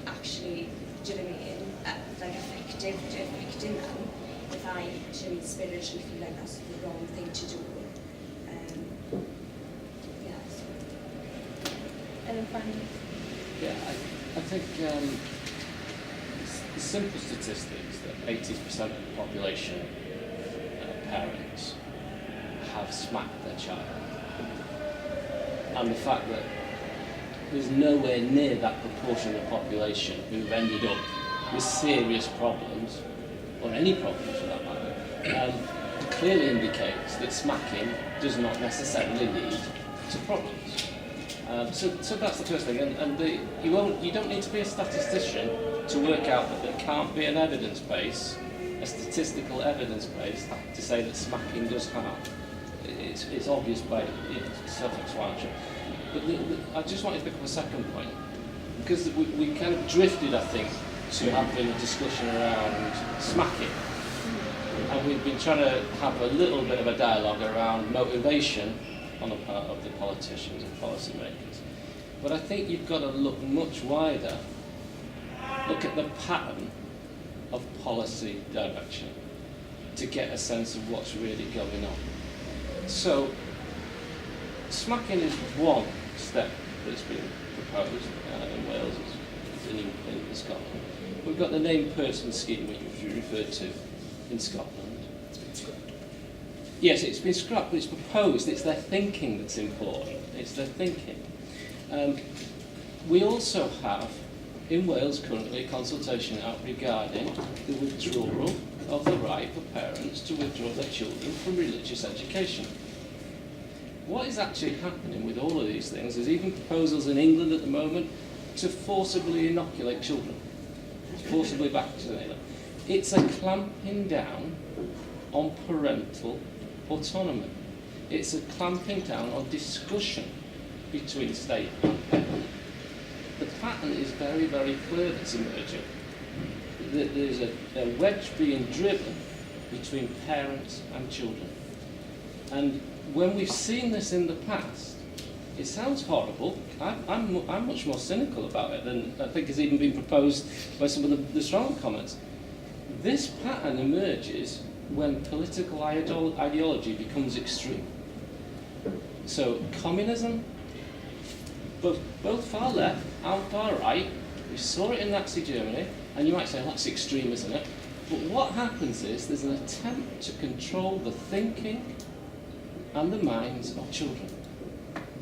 actually, do you know what I mean, like effective to affecting them, if I actually spiritually feel like that's the wrong thing to do. Yeah. So. And then finally. Yeah, I think the simple statistics that 80% of the population, parents, have smacked their child. And the fact that there's nowhere near that proportion of the population who've ended up with serious problems, or any problems for that matter, clearly indicates that smacking does not necessarily lead to problems. So that's the first thing, and you don't need to be a statistician to work out that there can't be an evidence base, a statistical evidence base, to say that smacking does harm. It's obvious by self-explanatory. But I just wanted to pick up a second point, because we kind of drifted, I think, to having a discussion around smacking, and we've been trying to have a little bit of a dialogue around motivation on the part of the politicians and policymakers. But I think you've got to look much wider, look at the pattern of policy direction to get a sense of what's really going on. So, smacking is one step that's been proposed in Wales, in Scotland. We've got the named person scheme, which you referred to in Scotland. It's been scrapped. Yes, it's been scrapped, but it's proposed. It's their thinking that's important. It's their thinking. We also have, in Wales currently, a consultation out regarding the withdrawal of the right for parents to withdraw their children from religious education. What is actually happening with all of these things is even proposals in England at the moment to forcibly inoculate children, forcibly vaccinate them. It's a clamping down on parental autonomy. It's a clamping down on discussion between state and parent. The pattern is very, very clear that's emerging. There's a wedge being driven between parents and children. And when we've seen this in the past, it sounds horrible. I'm much more cynical about it than I think has even been proposed by some of the stronger comments. This pattern emerges when political ideology becomes extreme. So communism, both far left and far right, we saw it in Nazi Germany, and you might say, well, that's extreme, isn't it? But what happens is there's an attempt to control the thinking and the minds of children.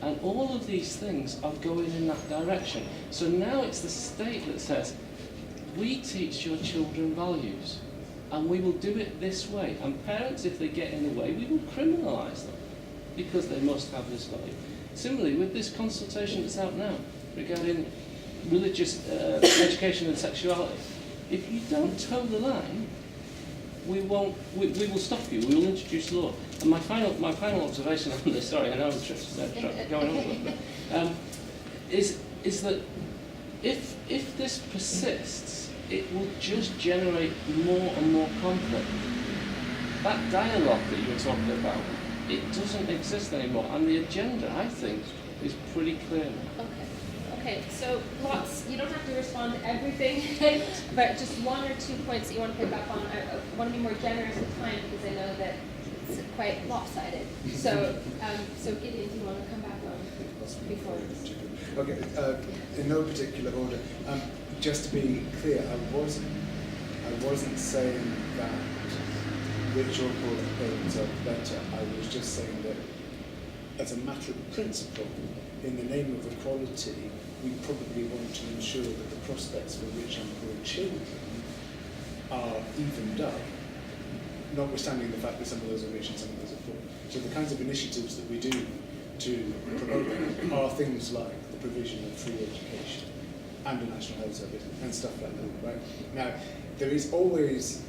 And all of these things are going in that direction. So now it's the state that says, we teach your children values, and we will do it this way. And parents, if they get in the way, we will criminalise them, because they must have this value. Similarly, with this consultation that's out now regarding religious education and sexuality, if you don't toe the line, we will stop you. We will introduce law. And my final observation on this, sorry, I know I'm going over, is that if this persists, it will just generate more and more conflict. That dialogue that you were talking about, it doesn't exist anymore, and the agenda, I think, is pretty clear now. Okay, so lots, you don't have to respond to everything, but just one or two points that you want to pick up on. I want to be more generous with time because I know that it's quite lopsided. So, Gideon, do you want to come back on before? Okay, in no particular order. Just to be clear, I wasn't saying that ritual parents are better. I was just saying that as a matter of principle, in the name of equality, we probably want to ensure that the prospects for rich and poor children are evened up, notwithstanding the fact that some of those are rich and some of those are poor. So the kinds of initiatives that we do to promote them are things like the provision of free education and a national health service and stuff like that, right? Now, there is always,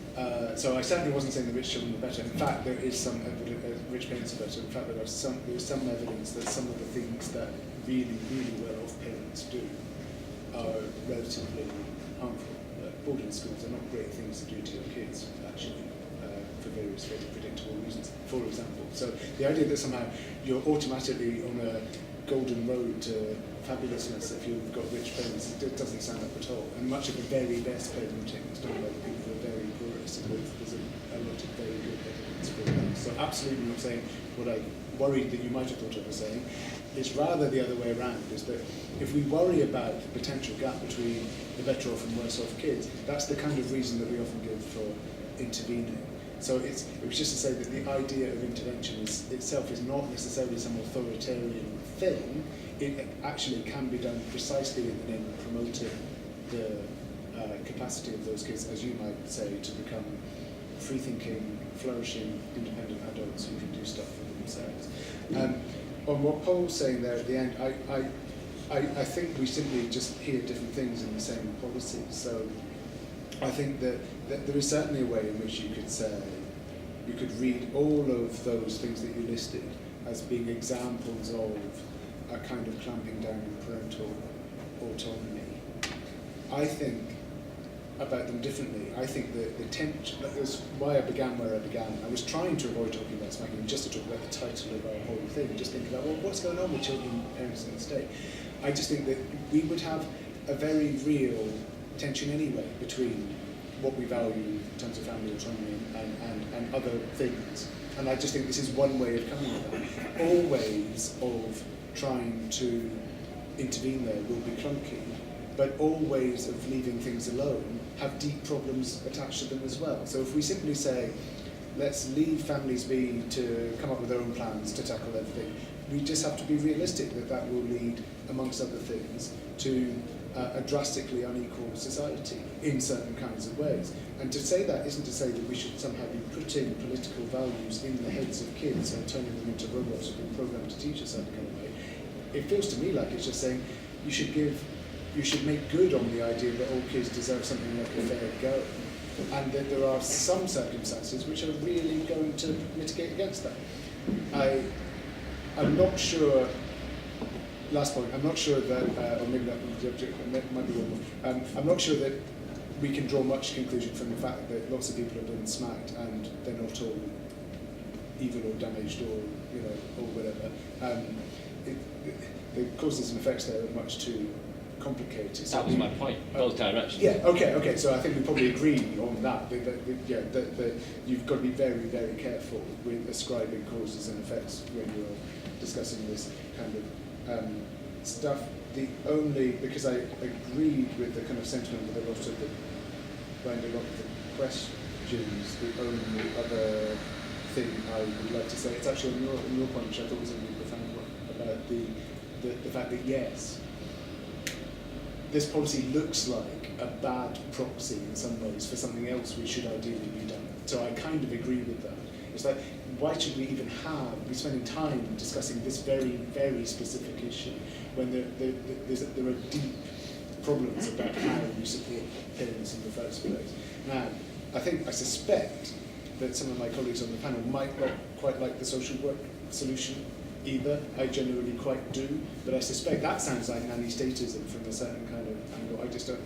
so I certainly wasn't saying the rich children are better. In fact, there is some evidence rich parents are better. In fact, there is some evidence that some of the things that really, really well-off parents do are relatively harmful. Boarding schools are not great things to do to your kids, actually, for various very predictable reasons, for example. So the idea that somehow you're automatically on a golden road to fabulousness if you've got rich parents, it doesn't sound up at all. And much of the very best parenting is done by the people who are very poorest, and there's a lot of very good evidence for that. So absolutely not saying what I worried that you might have thought I was saying. It's rather the other way around, is that if we worry about the potential gap between the better off and worse off kids, that's the kind of reason that we often give for intervening. So it was just to say that the idea of intervention itself is not necessarily some authoritarian thing. It actually can be done precisely in the name of promoting the capacity of those kids, as you might say, to become free-thinking, flourishing, independent adults who can do stuff for themselves. On what Paul's saying there at the end, I think we simply just hear different things in the same policy. So I think that there is certainly a way in which you could say, you could read all of those things that you listed as being examples of a kind of clamping down on parental autonomy. I think about them differently. I think that the tension, that was why I began where I began. I was trying to avoid talking about smacking, just to talk about the title of our whole thing, and just think about, well, what's going on with children, parents in the state? I just think that we would have a very real tension anyway between what we value in terms of family autonomy and other things. And I just think this is one way of coming at that. All ways of trying to intervene there will be clunky, but all ways of leaving things alone have deep problems attached to them as well. So if we simply say, let's leave families be to come up with their own plans to tackle everything, we just have to be realistic that that will lead, amongst other things, to a drastically unequal society in certain kinds of ways. And to say that isn't to say that we should somehow be putting political values in the heads of kids and turning them into robots who've been programmed to teach a certain kind of way. It feels to me like it's just saying you should make good on the idea that all kids deserve something like a fair go, and that there are some circumstances which are really going to mitigate against that. I'm not sure. Last point. I'm not sure that, or maybe that might be wrong. I'm not sure that we can draw much conclusion from the fact that lots of people have been smacked and they're not all evil or damaged or or whatever. The causes and effects there are much too complicated. That was my point. Both directions. Yeah. Okay. So I think we probably agree on that. That you've got to be very, very careful with ascribing causes and effects when you're discussing this kind of stuff. Because I agreed with the kind of sentiment with a lot of the questions, the only other thing I would like to say, it's actually on your point, which I thought was a really profound one, about the fact that yes, this policy looks like a bad proxy in some ways for something else which should ideally be done. So I kind of agree with that. It's like, why should we even be spending time discussing this very, very specific issue when there are deep problems about how you support parents in the first place? Now, I suspect that some of my colleagues on the panel might not quite like the social work solution either. I genuinely quite do, but I suspect that sounds like nanny statism from a certain kind of angle. I just don't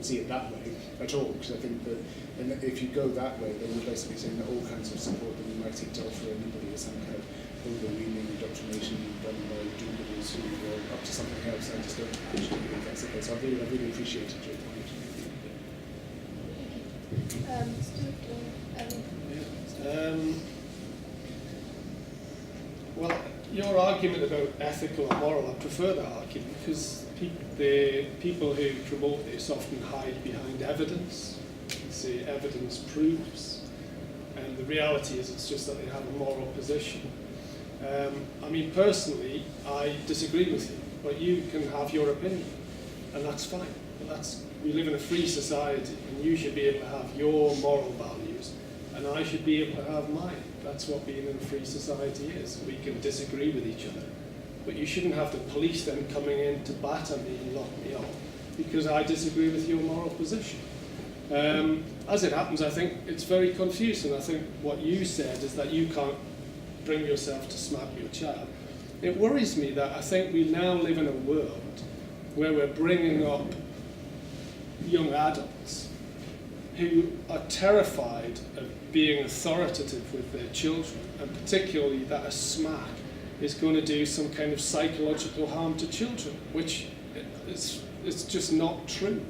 see it that way at all, because I think that if you go that way, then you're basically saying that all kinds of support that we might seek to offer anybody is some kind of overweening indoctrination done by do-gooders who are up to something else. I just don't actually think that's the case. I really appreciated your point. Well, your argument about ethical or moral, I prefer that argument, because the people who promote this often hide behind evidence. They say evidence proves, and the reality is it's just that they have a moral position. I mean, personally, I disagree with you, but you can have your opinion, and that's fine. But we live in a free society, and you should be able to have your moral values, and I should be able to have mine. That's what being in a free society is. We can disagree with each other, but you shouldn't have the police then coming in to batter me and lock me up because I disagree with your moral position. As it happens, I think it's very confusing. I think what you said is that you can't bring yourself to smack your child. It worries me that I think we now live in a world where we're bringing up young adults who are terrified of being authoritative with their children, and particularly that a smack is going to do some kind of psychological harm to children, which it's just not true.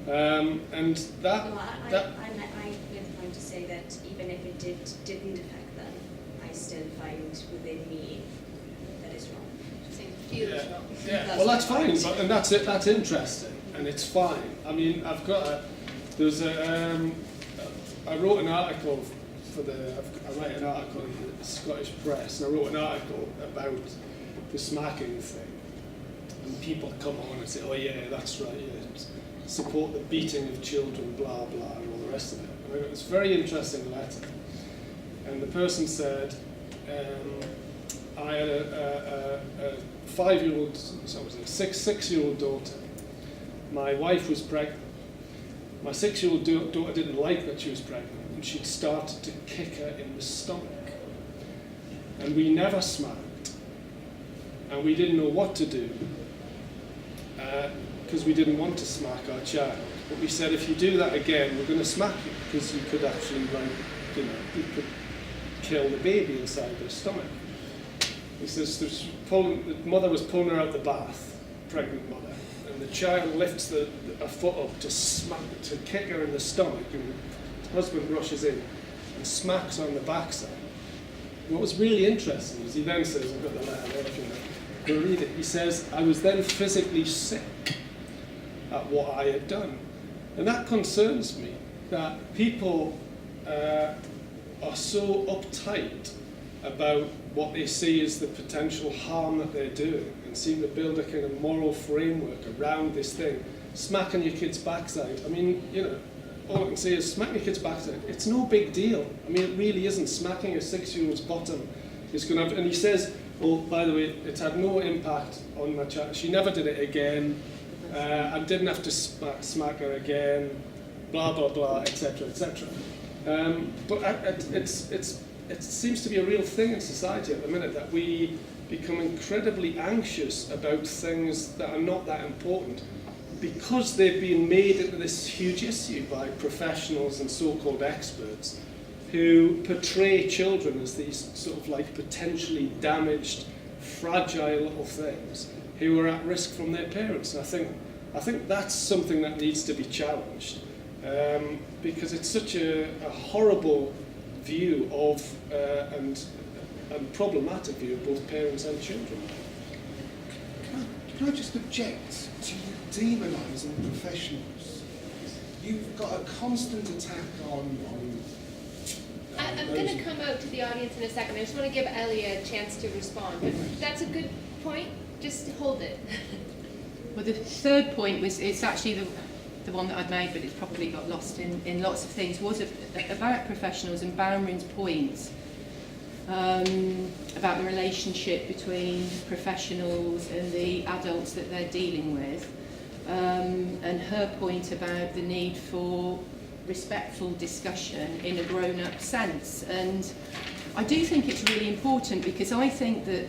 And that... No, I made the point to say that even if it didn't affect them, I still find within me that it's wrong. Yeah, well, that's fine, and that's it. That's interesting, and it's fine. I mean, I wrote an article I write an article in the Scottish Press, and I wrote an article about the smacking thing, and people come on and say, "Oh yeah, that's right. Yeah, support the beating of children, blah blah, and all the rest of it." And I got this very interesting letter, and the person said, "I had a 5-year-old, six-year-old daughter. My wife was pregnant. My 6-year-old daughter didn't like that she was pregnant, and she'd started to kick her in the stomach. And we never smacked, and we didn't know what to do, because we didn't want to smack our child. But we said, if you do that again, we're going to smack you, because you could actually, you could kill the baby inside their stomach." He says the mother was pulling her out the bath, pregnant mother, and the child lifts a foot up to kick her in the stomach, and the husband rushes in and smacks her on the backside. What was really interesting is he then says, I've got the letter there if you want to read it, he says, "I was then physically sick at what I had done." And that concerns me, that people are so uptight about what they see as the potential harm that they're doing, and seem to build a kind of moral framework around this thing. Smacking your kid's backside, I mean, all I can say is smacking your kid's backside, it's no big deal. I mean, it really isn't. Smacking a 6-year-old's bottom is going to have, and he says, "Oh, by the way, it's had no impact on my child. She never did it again. I didn't have to smack her again, blah, blah, blah, etc., etc." But it seems to be a real thing in society at the minute, that we become incredibly anxious about things that are not that important, because they've been made into this huge issue by professionals and so-called experts who portray children as these sort of like potentially damaged, fragile little things who are at risk from their parents. And I think that's something that needs to be challenged, because it's such a horrible view of and problematic view of both parents and children. Can I just object to you demonising professionals? You've got a constant attack on I'm going to come out to the audience in a second. I just want to give Ellie a chance to respond. But that's a good point. Just hold it. Well, the third point it's actually the one that I'd made, but it's probably got lost in lots of things, was about professionals, and Bowring's points about the relationship between professionals and the adults that they're dealing with, and her point about the need for respectful discussion in a grown-up sense. And I do think it's really important, because I think that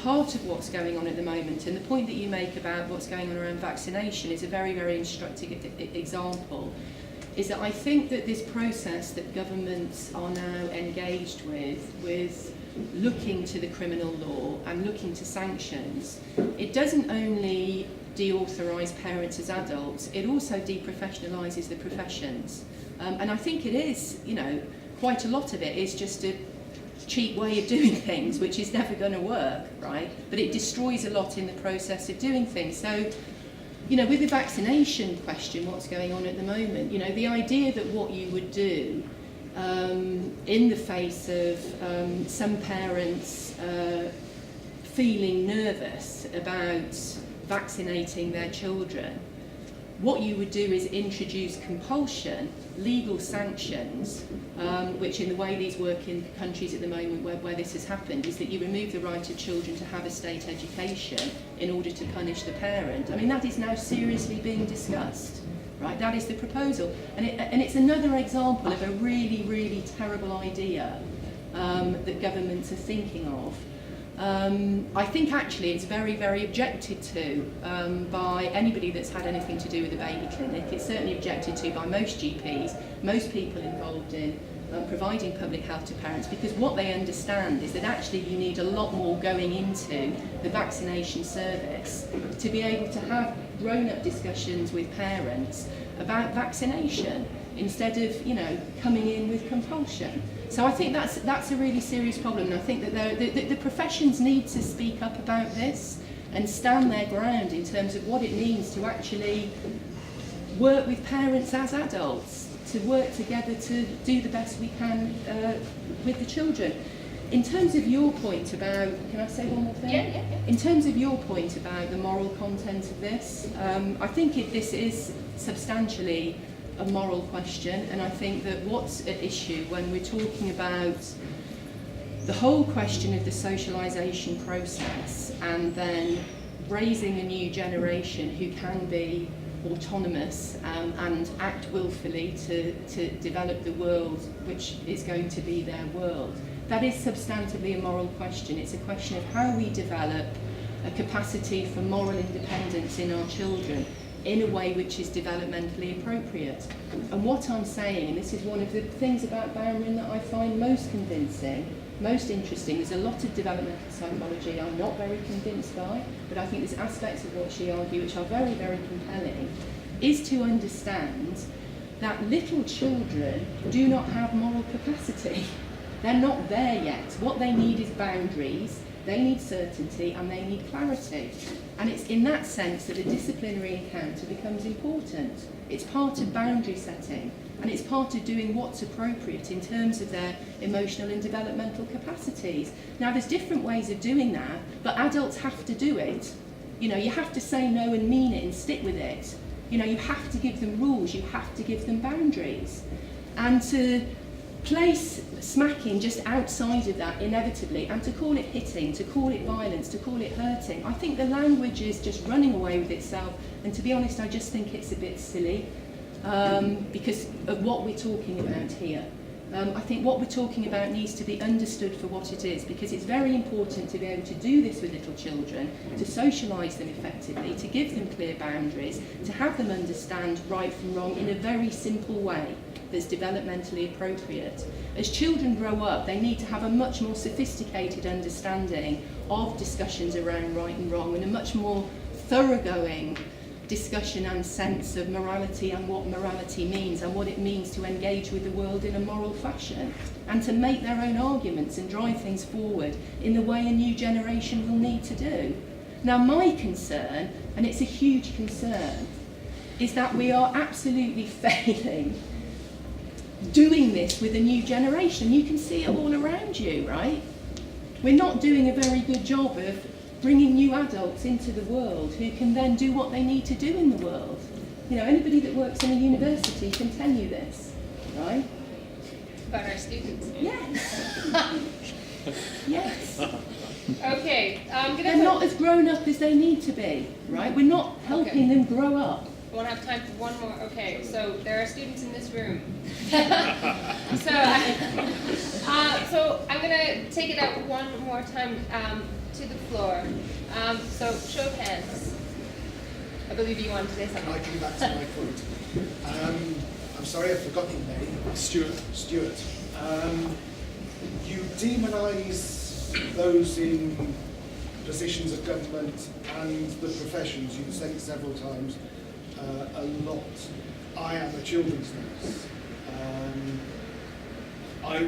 part of what's going on at the moment, and the point that you make about what's going on around vaccination is a very, very instructive example, is that I think that this process that governments are now engaged with looking to the criminal law and looking to sanctions, it doesn't only deauthorise parents as adults, it also deprofessionalises the professions. And I think it is, quite a lot of it is just a cheap way of doing things, which is never going to work, right? But it destroys a lot in the process of doing things. So, with the vaccination question, what's going on at the moment, the idea that what you would do in the face of some parents feeling nervous about vaccinating their children, what you would do is introduce compulsion, legal sanctions, which in the way these work in countries at the moment where this has happened, is that you remove the right of children to have a state education in order to punish the parent. I mean, that is now seriously being discussed, right? That is the proposal. And it's another example of a really, really terrible idea that governments are thinking of. I think actually it's very, very objected to by anybody that's had anything to do with a baby clinic. It's certainly objected to by most GPs, most people involved in providing public health to parents, because what they understand is that actually you need a lot more going into the vaccination service to be able to have grown-up discussions with parents about vaccination instead of, you know, coming in with compulsion. So I think that's a really serious problem, and I think that the professions need to speak up about this and stand their ground in terms of what it means to actually work with parents as adults, to work together to do the best we can with the children. In terms of your point about, can I say one more thing? Yeah. In terms of your point about the moral content of this, I think this is substantially a moral question, and I think that what's at issue when we're talking about the whole question of the socialisation process and then raising a new generation who can be autonomous and act willfully to develop the world which is going to be their world. That is substantively a moral question. It's a question of how we develop a capacity for moral independence in our children in a way which is developmentally appropriate. And what I'm saying, and this is one of the things about Bowman that I find most convincing, most interesting, there's a lot of developmental psychology I'm not very convinced by, but I think there's aspects of what she argued which are very, very compelling, is to understand that little children do not have moral capacity. They're not there yet. What they need is boundaries, they need certainty, and they need clarity. And it's in that sense that a disciplinary encounter becomes important. It's part of boundary setting, and it's part of doing what's appropriate in terms of their emotional and developmental capacities. Now, there's different ways of doing that, but adults have to do it. You know, you have to say no and mean it and stick with it. You know, you have to give them rules, you have to give them boundaries. And to place smacking just outside of that inevitably, and to call it hitting, to call it violence, to call it hurting, I think the language is just running away with itself, and to be honest I just think it's a bit silly because of what we're talking about here. I think what we're talking about needs to be understood for what it is, because it's very important to be able to do this with little children, to socialise them effectively, to give them clear boundaries, to have them understand right from wrong in a very simple way that's developmentally appropriate. As children grow up, they need to have a much more sophisticated understanding of discussions around right and wrong, and a much more thoroughgoing discussion and sense of morality and what morality means and what it means to engage with the world in a moral fashion, and to make their own arguments and drive things forward in the way a new generation will need to do. Now, my concern, and it's a huge concern, is that we are absolutely failing doing this with a new generation. You can see it all around you, right? We're not doing a very good job of bringing new adults into the world who can then do what they need to do in the world. You know, anybody that works in a university can tell you this, right? About our students. Yes. Yes. Okay, I'm gonna. They're not as grown up as they need to be, right? We're not helping them grow up. I won't have time for one more. Okay, so there are students in this room. So I'm going to take it out one more time to the floor. So show of hands. I believe you wanted to say something. I come back to my point. I'm sorry, I've forgotten your name. Stuart. You demonise those in positions of government and the professions. You've said it several times. A lot. I am a children's nurse. I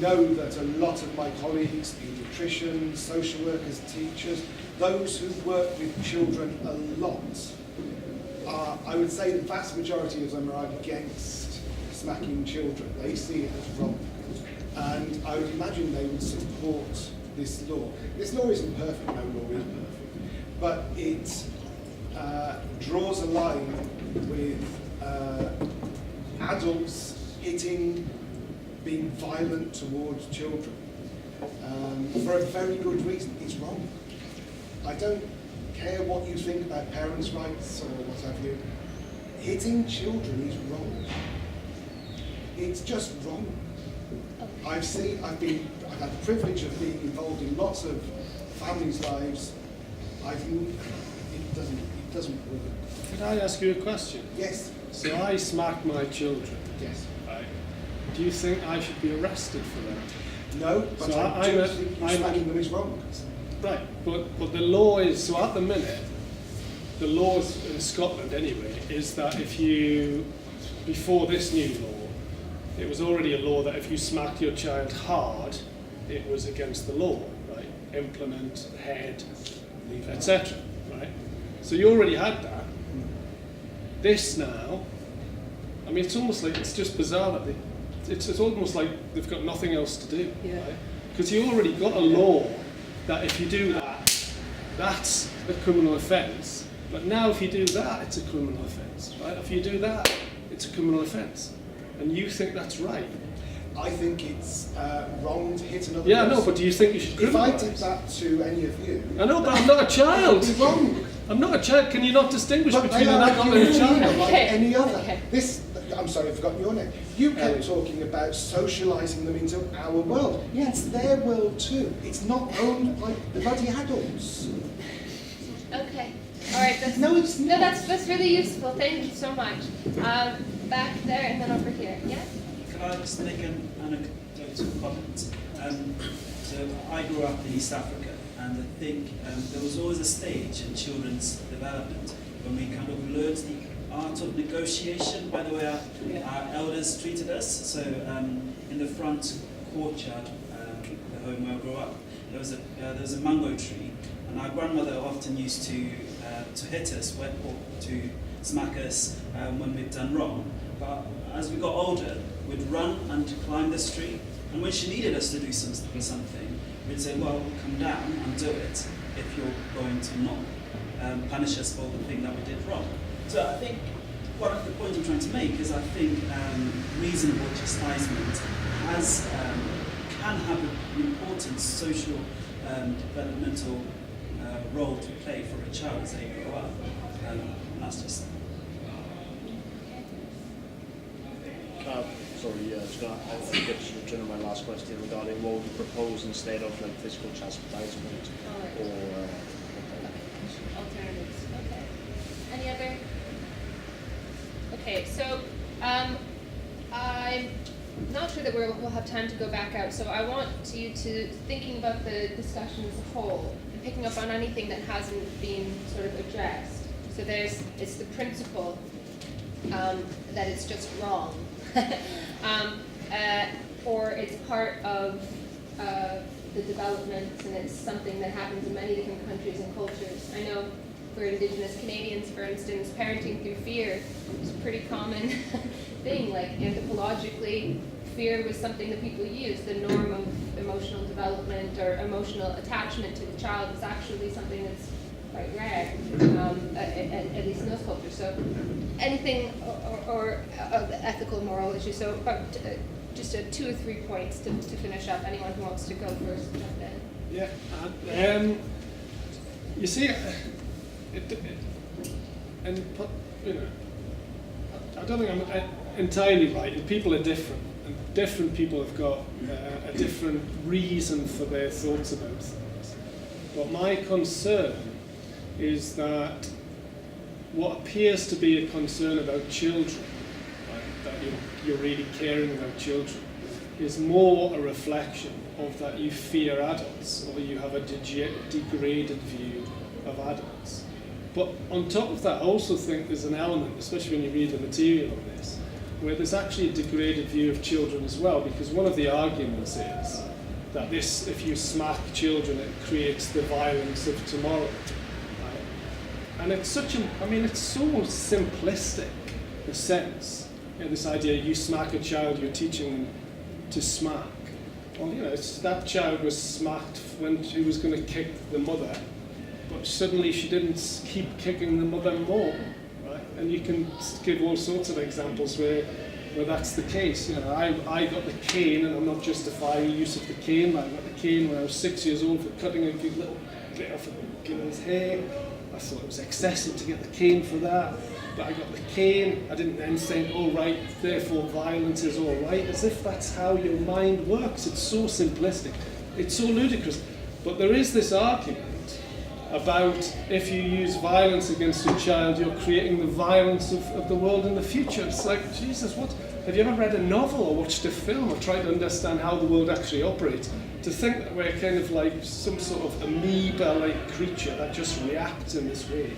know that a lot of my colleagues, paediatricians, social workers, teachers, those who work with children a lot, I would say the vast majority of them are against smacking children. They see it as wrong. And I would imagine they would support this law. This law isn't perfect, no law is perfect, but it draws a line with adults hitting, being violent towards children for a very good reason. It's wrong. I don't care what you think about parents' rights or what have you. Hitting children is wrong. It's just wrong. I've had the privilege of being involved in lots of families' lives. It doesn't work. Could I ask you a question? Yes. So I smack my children. Yes. Right. Do you think I should be arrested for that? No, but So I do think smacking them is wrong. Right, but the law is, so at the minute, the laws in Scotland anyway, is that if you, before this new law, it was already a law that if you smacked your child hard, it was against the law, right? Implement, head, etc. Right? So you already had that. This now, I mean, it's almost like, it's just bizarre that it's almost like they've got nothing else to do, right? Because you already got a law that if you do that, that's a criminal offence. But now if you do that, it's a criminal offence, right? If you do that, it's a criminal offence. And you think that's right? I think it's wrong to hit another Yeah, person. no, but do you think you should criminalise? If I did that to any of you... I know, but I'm not a child. It would be wrong. I'm not a child. Can you not distinguish But between they an are adult and a child? like any other. Okay. I'm sorry, I've forgotten your name. You kept talking about socialising them into our world. Yeah, it's their world too. It's not owned by the bloody adults. Okay. All right. That's, No, it's no, not. that's really useful. Thank you so much. Back there and then over here. Yeah. Could I just make an anecdotal comment? So I grew up in East Africa, and I think there was always a stage in children's development when we kind of learned the art of negotiation by the way our elders treated us. So in the front courtyard, the home where I grew up, there was a mango tree, and our grandmother often used to hit us or to smack us when we'd done wrong. But as we got older, we'd run and climb this tree, and when she needed us to do something, we'd say, well, come down and do it if you're going to not punish us for the thing that we did wrong. So I think one of the points I'm trying to make is I think reasonable chastisement can have an important social developmental role to play for a child as they grow up. That's just... Sorry, I get to return to my last question regarding what would you propose instead of like physical chastisement or Alternatives. Okay. Any other? Okay. So I'm not sure that we'll have time to go back out. So I want you to thinking about the discussion as a whole and picking up on anything that hasn't been sort of addressed. So it's the principle that it's just wrong. Or it's part of the development, and it's something that happens in many different countries and cultures. I know for Indigenous Canadians, for instance, parenting through fear is a pretty common thing. Like anthropologically, fear was something that people used. The norm of emotional development or emotional attachment to the child is actually something that's quite rare, at least in those cultures. So anything or ethical and moral issues. So about just 2 or 3 points to finish up. Anyone who wants to go first, jump in. Yeah. You see, I don't think I'm entirely right. And people are different, and different people have got a different reason for their thoughts about things. But my concern is that what appears to be a concern about children, right, that you're really caring about children, is more a reflection of that you fear adults, or you have a degraded view of adults. But on top of that, I also think there's an element, especially when you read the material on this, where there's actually a degraded view of children as well, because one of the arguments is that this, if you smack children, it creates the violence of tomorrow. And it's such it's so simplistic, in a sense. This idea, you smack a child, you're teaching them to smack. Well, that child was smacked when she was going to kick the mother, but suddenly she didn't keep kicking the mother more, right? And you can give all sorts of examples where that's the case. I got the cane, and I'm not justifying the use of the cane, but I got the cane when I was 6 years old for cutting a little bit off a kid's hair. I thought it was excessive to get the cane for that. but I got the cane. I didn't then think, oh right, therefore violence is all right, as if that's how your mind works. It's so simplistic. It's so ludicrous. But there is this argument about if you use violence against your child, you're creating the violence of the world in the future. It's like, Jesus, what? Have you ever read a novel or watched a film or tried to understand how the world actually operates? To think that we're kind of like some sort of amoeba-like creature that just reacts in this way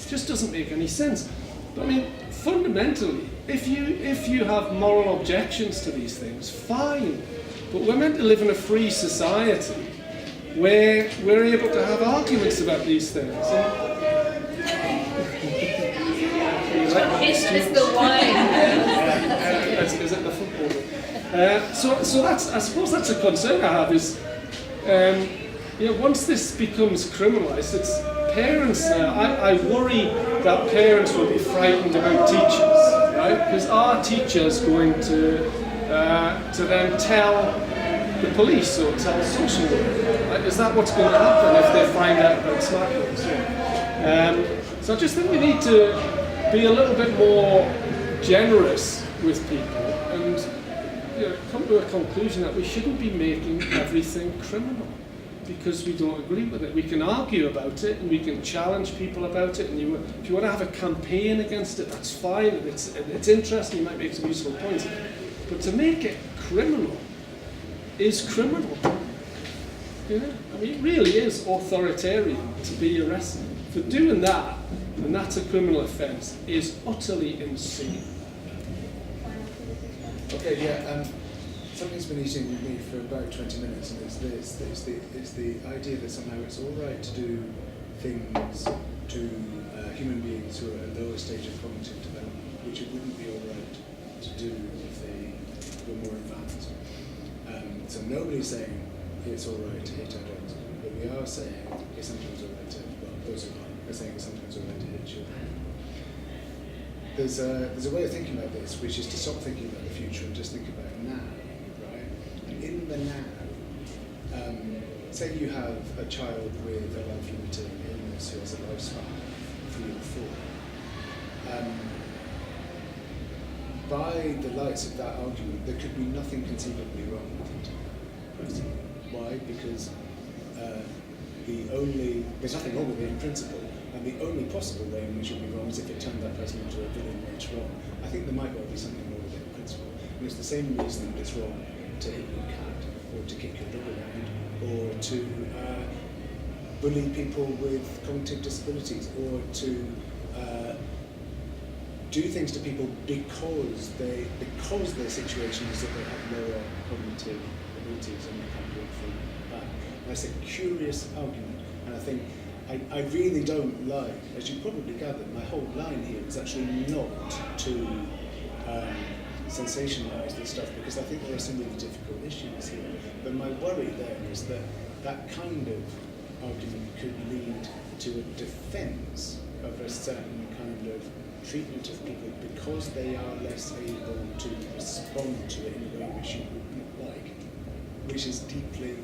just doesn't make any sense. But I mean, fundamentally, if you have moral objections to these things, fine. But we're meant to live in a free society where we're able to have arguments about these things. It's the wine. Is it the football? So that's, I suppose that's a concern I have is, once this becomes criminalised, it's parents now. I worry that parents will be frightened about teachers, right? Because are teachers going to then tell the police or tell social work? Right? Is that what's going to happen if they find out about smacking? So I just think we need to be a little bit more generous with people and come to a conclusion that we shouldn't be making everything criminal because we don't agree with it. We can argue about it and we can challenge people about it, and if you want to have a campaign against it, that's fine, and it's interesting, you might make some useful points, but to make it criminal is criminal. I mean, it really is authoritarian to be arrested. For doing that, and that's a criminal offence, is utterly insane. Okay, yeah, something's been eating with me for about 20 minutes, and it's the idea that somehow it's all right to do things to human beings who are at a lower stage of cognitive development, which it wouldn't be all right to do if they were more advanced. So nobody's saying it's all right to hit adults, but we are saying it's sometimes all right to, well, those who are saying it's sometimes all right to hit children. There's a way of thinking about this, which is to stop thinking about the future and just think about now, right? And in the now, say you have a child with a life-limiting illness who has a lifespan of 3 or 4. By the lights of that argument, there could be nothing conceivably wrong with it. Why? Because there's nothing wrong with it in principle, and the only possible way in which it would be wrong is if it turned that person into a villain later on. I think there might well be something wrong with it in principle. And it's the same reason that it's wrong to hit your cat, or to kick your dog around, or to bully people with cognitive disabilities, or to do things to people because their situation is that they have lower cognitive abilities and they can't do it from back. That's a curious argument, and I think I really don't like, as you probably gathered, my whole line here is actually not to sensationalise this stuff, because I think there are some really difficult issues here. But my worry there is that that kind of argument could lead to a defence of a certain kind of treatment of people because they are less able to respond to it in a way which you wouldn't like, which is deeply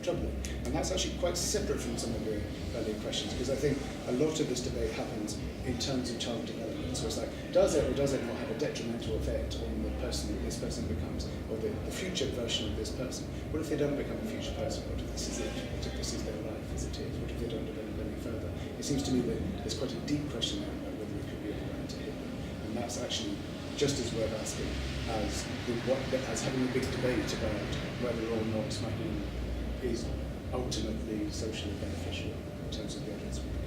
troubling. And that's actually quite separate from some of the earlier questions, because I think a lot of this debate happens in terms of child development. So it's like, does it or does it not have a detrimental effect on the person that this person becomes, or the future version of this person? What if they don't become a future person? What if this is it? What if this is their life as it is? What if they don't develop any further? It seems to me that there's quite a deep question there about whether it could be all right to hit them. And that's actually just as worth asking as having a big debate about whether or not smacking is ultimately socially beneficial in terms of the evidence we become.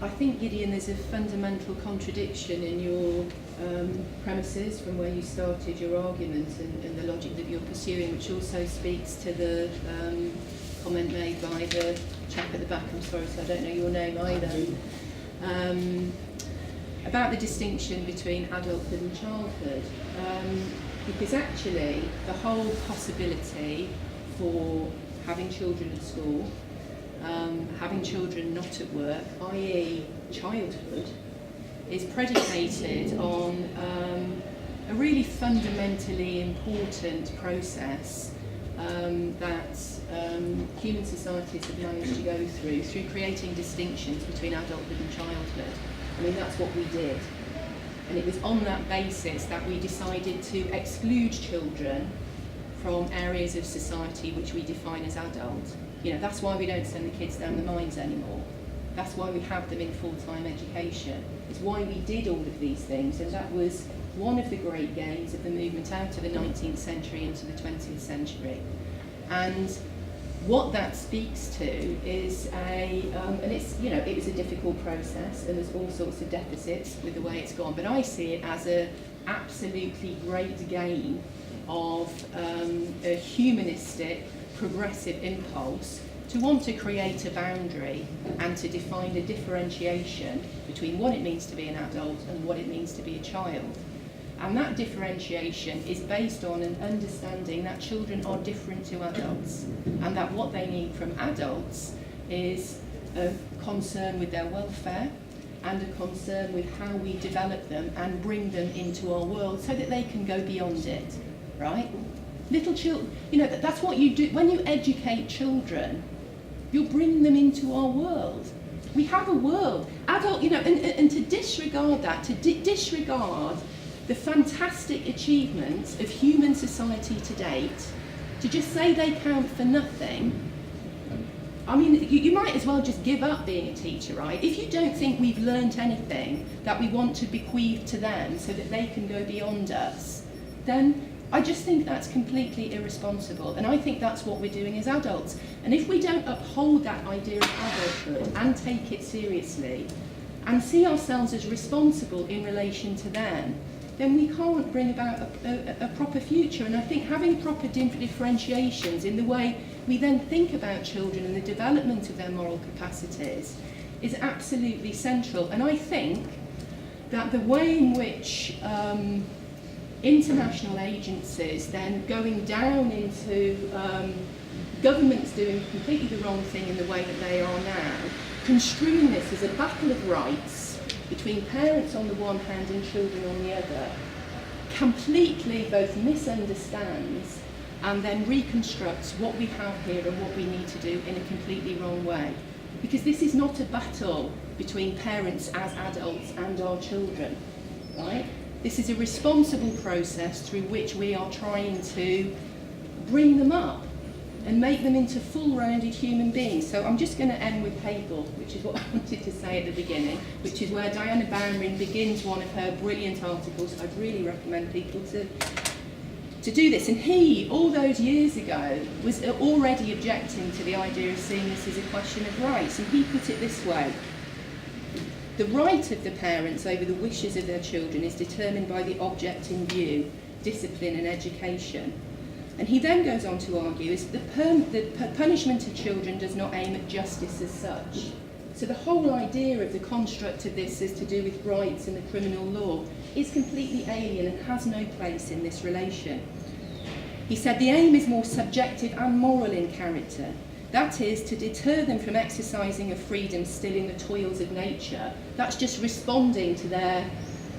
I think, Gideon, there's a fundamental contradiction in your premises from where you started your argument and the logic that you're pursuing, which also speaks to the comment made by the chap at the back, I'm sorry, so I don't know your name either, about the distinction between adulthood and childhood. Because actually, the whole possibility for having children at school, having children not at work, i.e. childhood, is predicated on a really fundamentally important process that human societies have managed to go through creating distinctions between adulthood and childhood. I mean, that's what we did. And it was on that basis that we decided to exclude children from areas of society which we define as adult. You know, that's why we don't send the kids down the mines anymore. That's why we have them in full-time education. It's why we did all of these things, and that was one of the great gains of the movement out of the 19th century into the 20th century. And what that speaks to is and it's, you know, it was a difficult process, and there's all sorts of deficits with the way it's gone, but I see it as a absolutely great gain of a humanistic, progressive impulse to want to create a boundary and to define a differentiation between what it means to be an adult and what it means to be a child. And that differentiation is based on an understanding that children are different to adults, and that what they need from adults is a concern with their welfare and a concern with how we develop them and bring them into our world so that they can go beyond it, right? Little children, you know, that's what you do. When you educate children, you're bringing them into our world. We have a world. Adult, you know, and to disregard that, to disregard the fantastic achievements of human society to date, to just say they count for nothing, I mean, you might as well just give up being a teacher, right? If you don't think we've learnt anything that we want to bequeath to them so that they can go beyond us, then I just think that's completely irresponsible. And I think that's what we're doing as adults. And if we don't uphold that idea of adulthood and take it seriously and see ourselves as responsible in relation to them, then we can't bring about a proper future. And I think having proper differentiations in the way we then think about children and the development of their moral capacities is absolutely central. And I think that the way in which international agencies then going down into governments doing completely the wrong thing in the way that they are now, construing this as a battle of rights between parents on the one hand and children on the other, completely both misunderstands and then reconstructs what we have here and what we need to do in a completely wrong way. Because this is not a battle between parents as adults and our children, right? This is a responsible process through which we are trying to bring them up and make them into full-rounded human beings. So I'm just going to end with Hegel, which is what I wanted to say at the beginning, which is where Diana Bowring begins one of her brilliant articles. I'd really recommend people to do this. And he, all those years ago, was already objecting to the idea of seeing this as a question of rights. And he put it this way: the right of the parents over the wishes of their children is determined by the object in view, discipline and education. And he then goes on to argue is the punishment of children does not aim at justice as such. So the whole idea of the construct of this is to do with rights and the criminal law is completely alien and has no place in this relation. He said the aim is more subjective and moral in character. That is, to deter them from exercising a freedom still in the toils of nature. That's just responding to their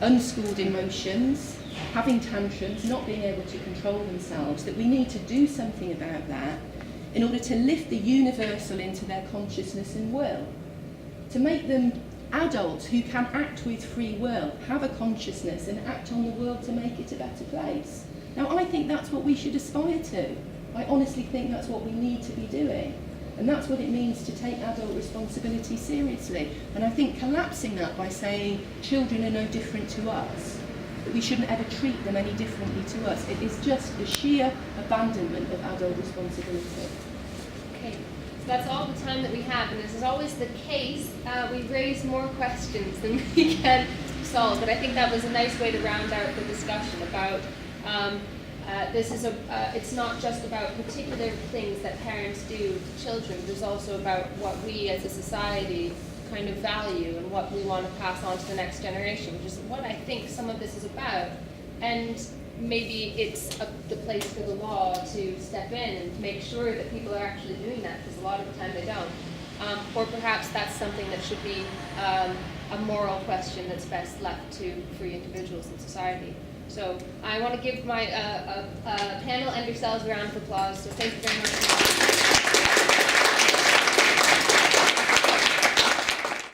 unschooled emotions, having tantrums, not being able to control themselves, that we need to do something about that in order to lift the universal into their consciousness and will, to make them adults who can act with free will, have a consciousness and act on the world to make it a better place. Now, I think that's what we should aspire to. I honestly think that's what we need to be doing. And that's what it means to take adult responsibility seriously. And I think collapsing that by saying children are no different to us, that we shouldn't ever treat them any differently to us, it is just a sheer abandonment of adult responsibility. Okay, so that's all the time that we have, and as is always the case, we raise more questions than we can solve, but I think that was a nice way to round out the discussion about it's not just about particular things that parents do to children, but it's also about what we as a society kind of value and what we want to pass on to the next generation, which is what I think some of this is about. And maybe it's the place for the law to step in and make sure that people are actually doing that, because a lot of the time they don't. or perhaps that's something that should be a moral question that's best left to free individuals in society. So I want to give my panel and yourselves a round of applause. So thank you very much.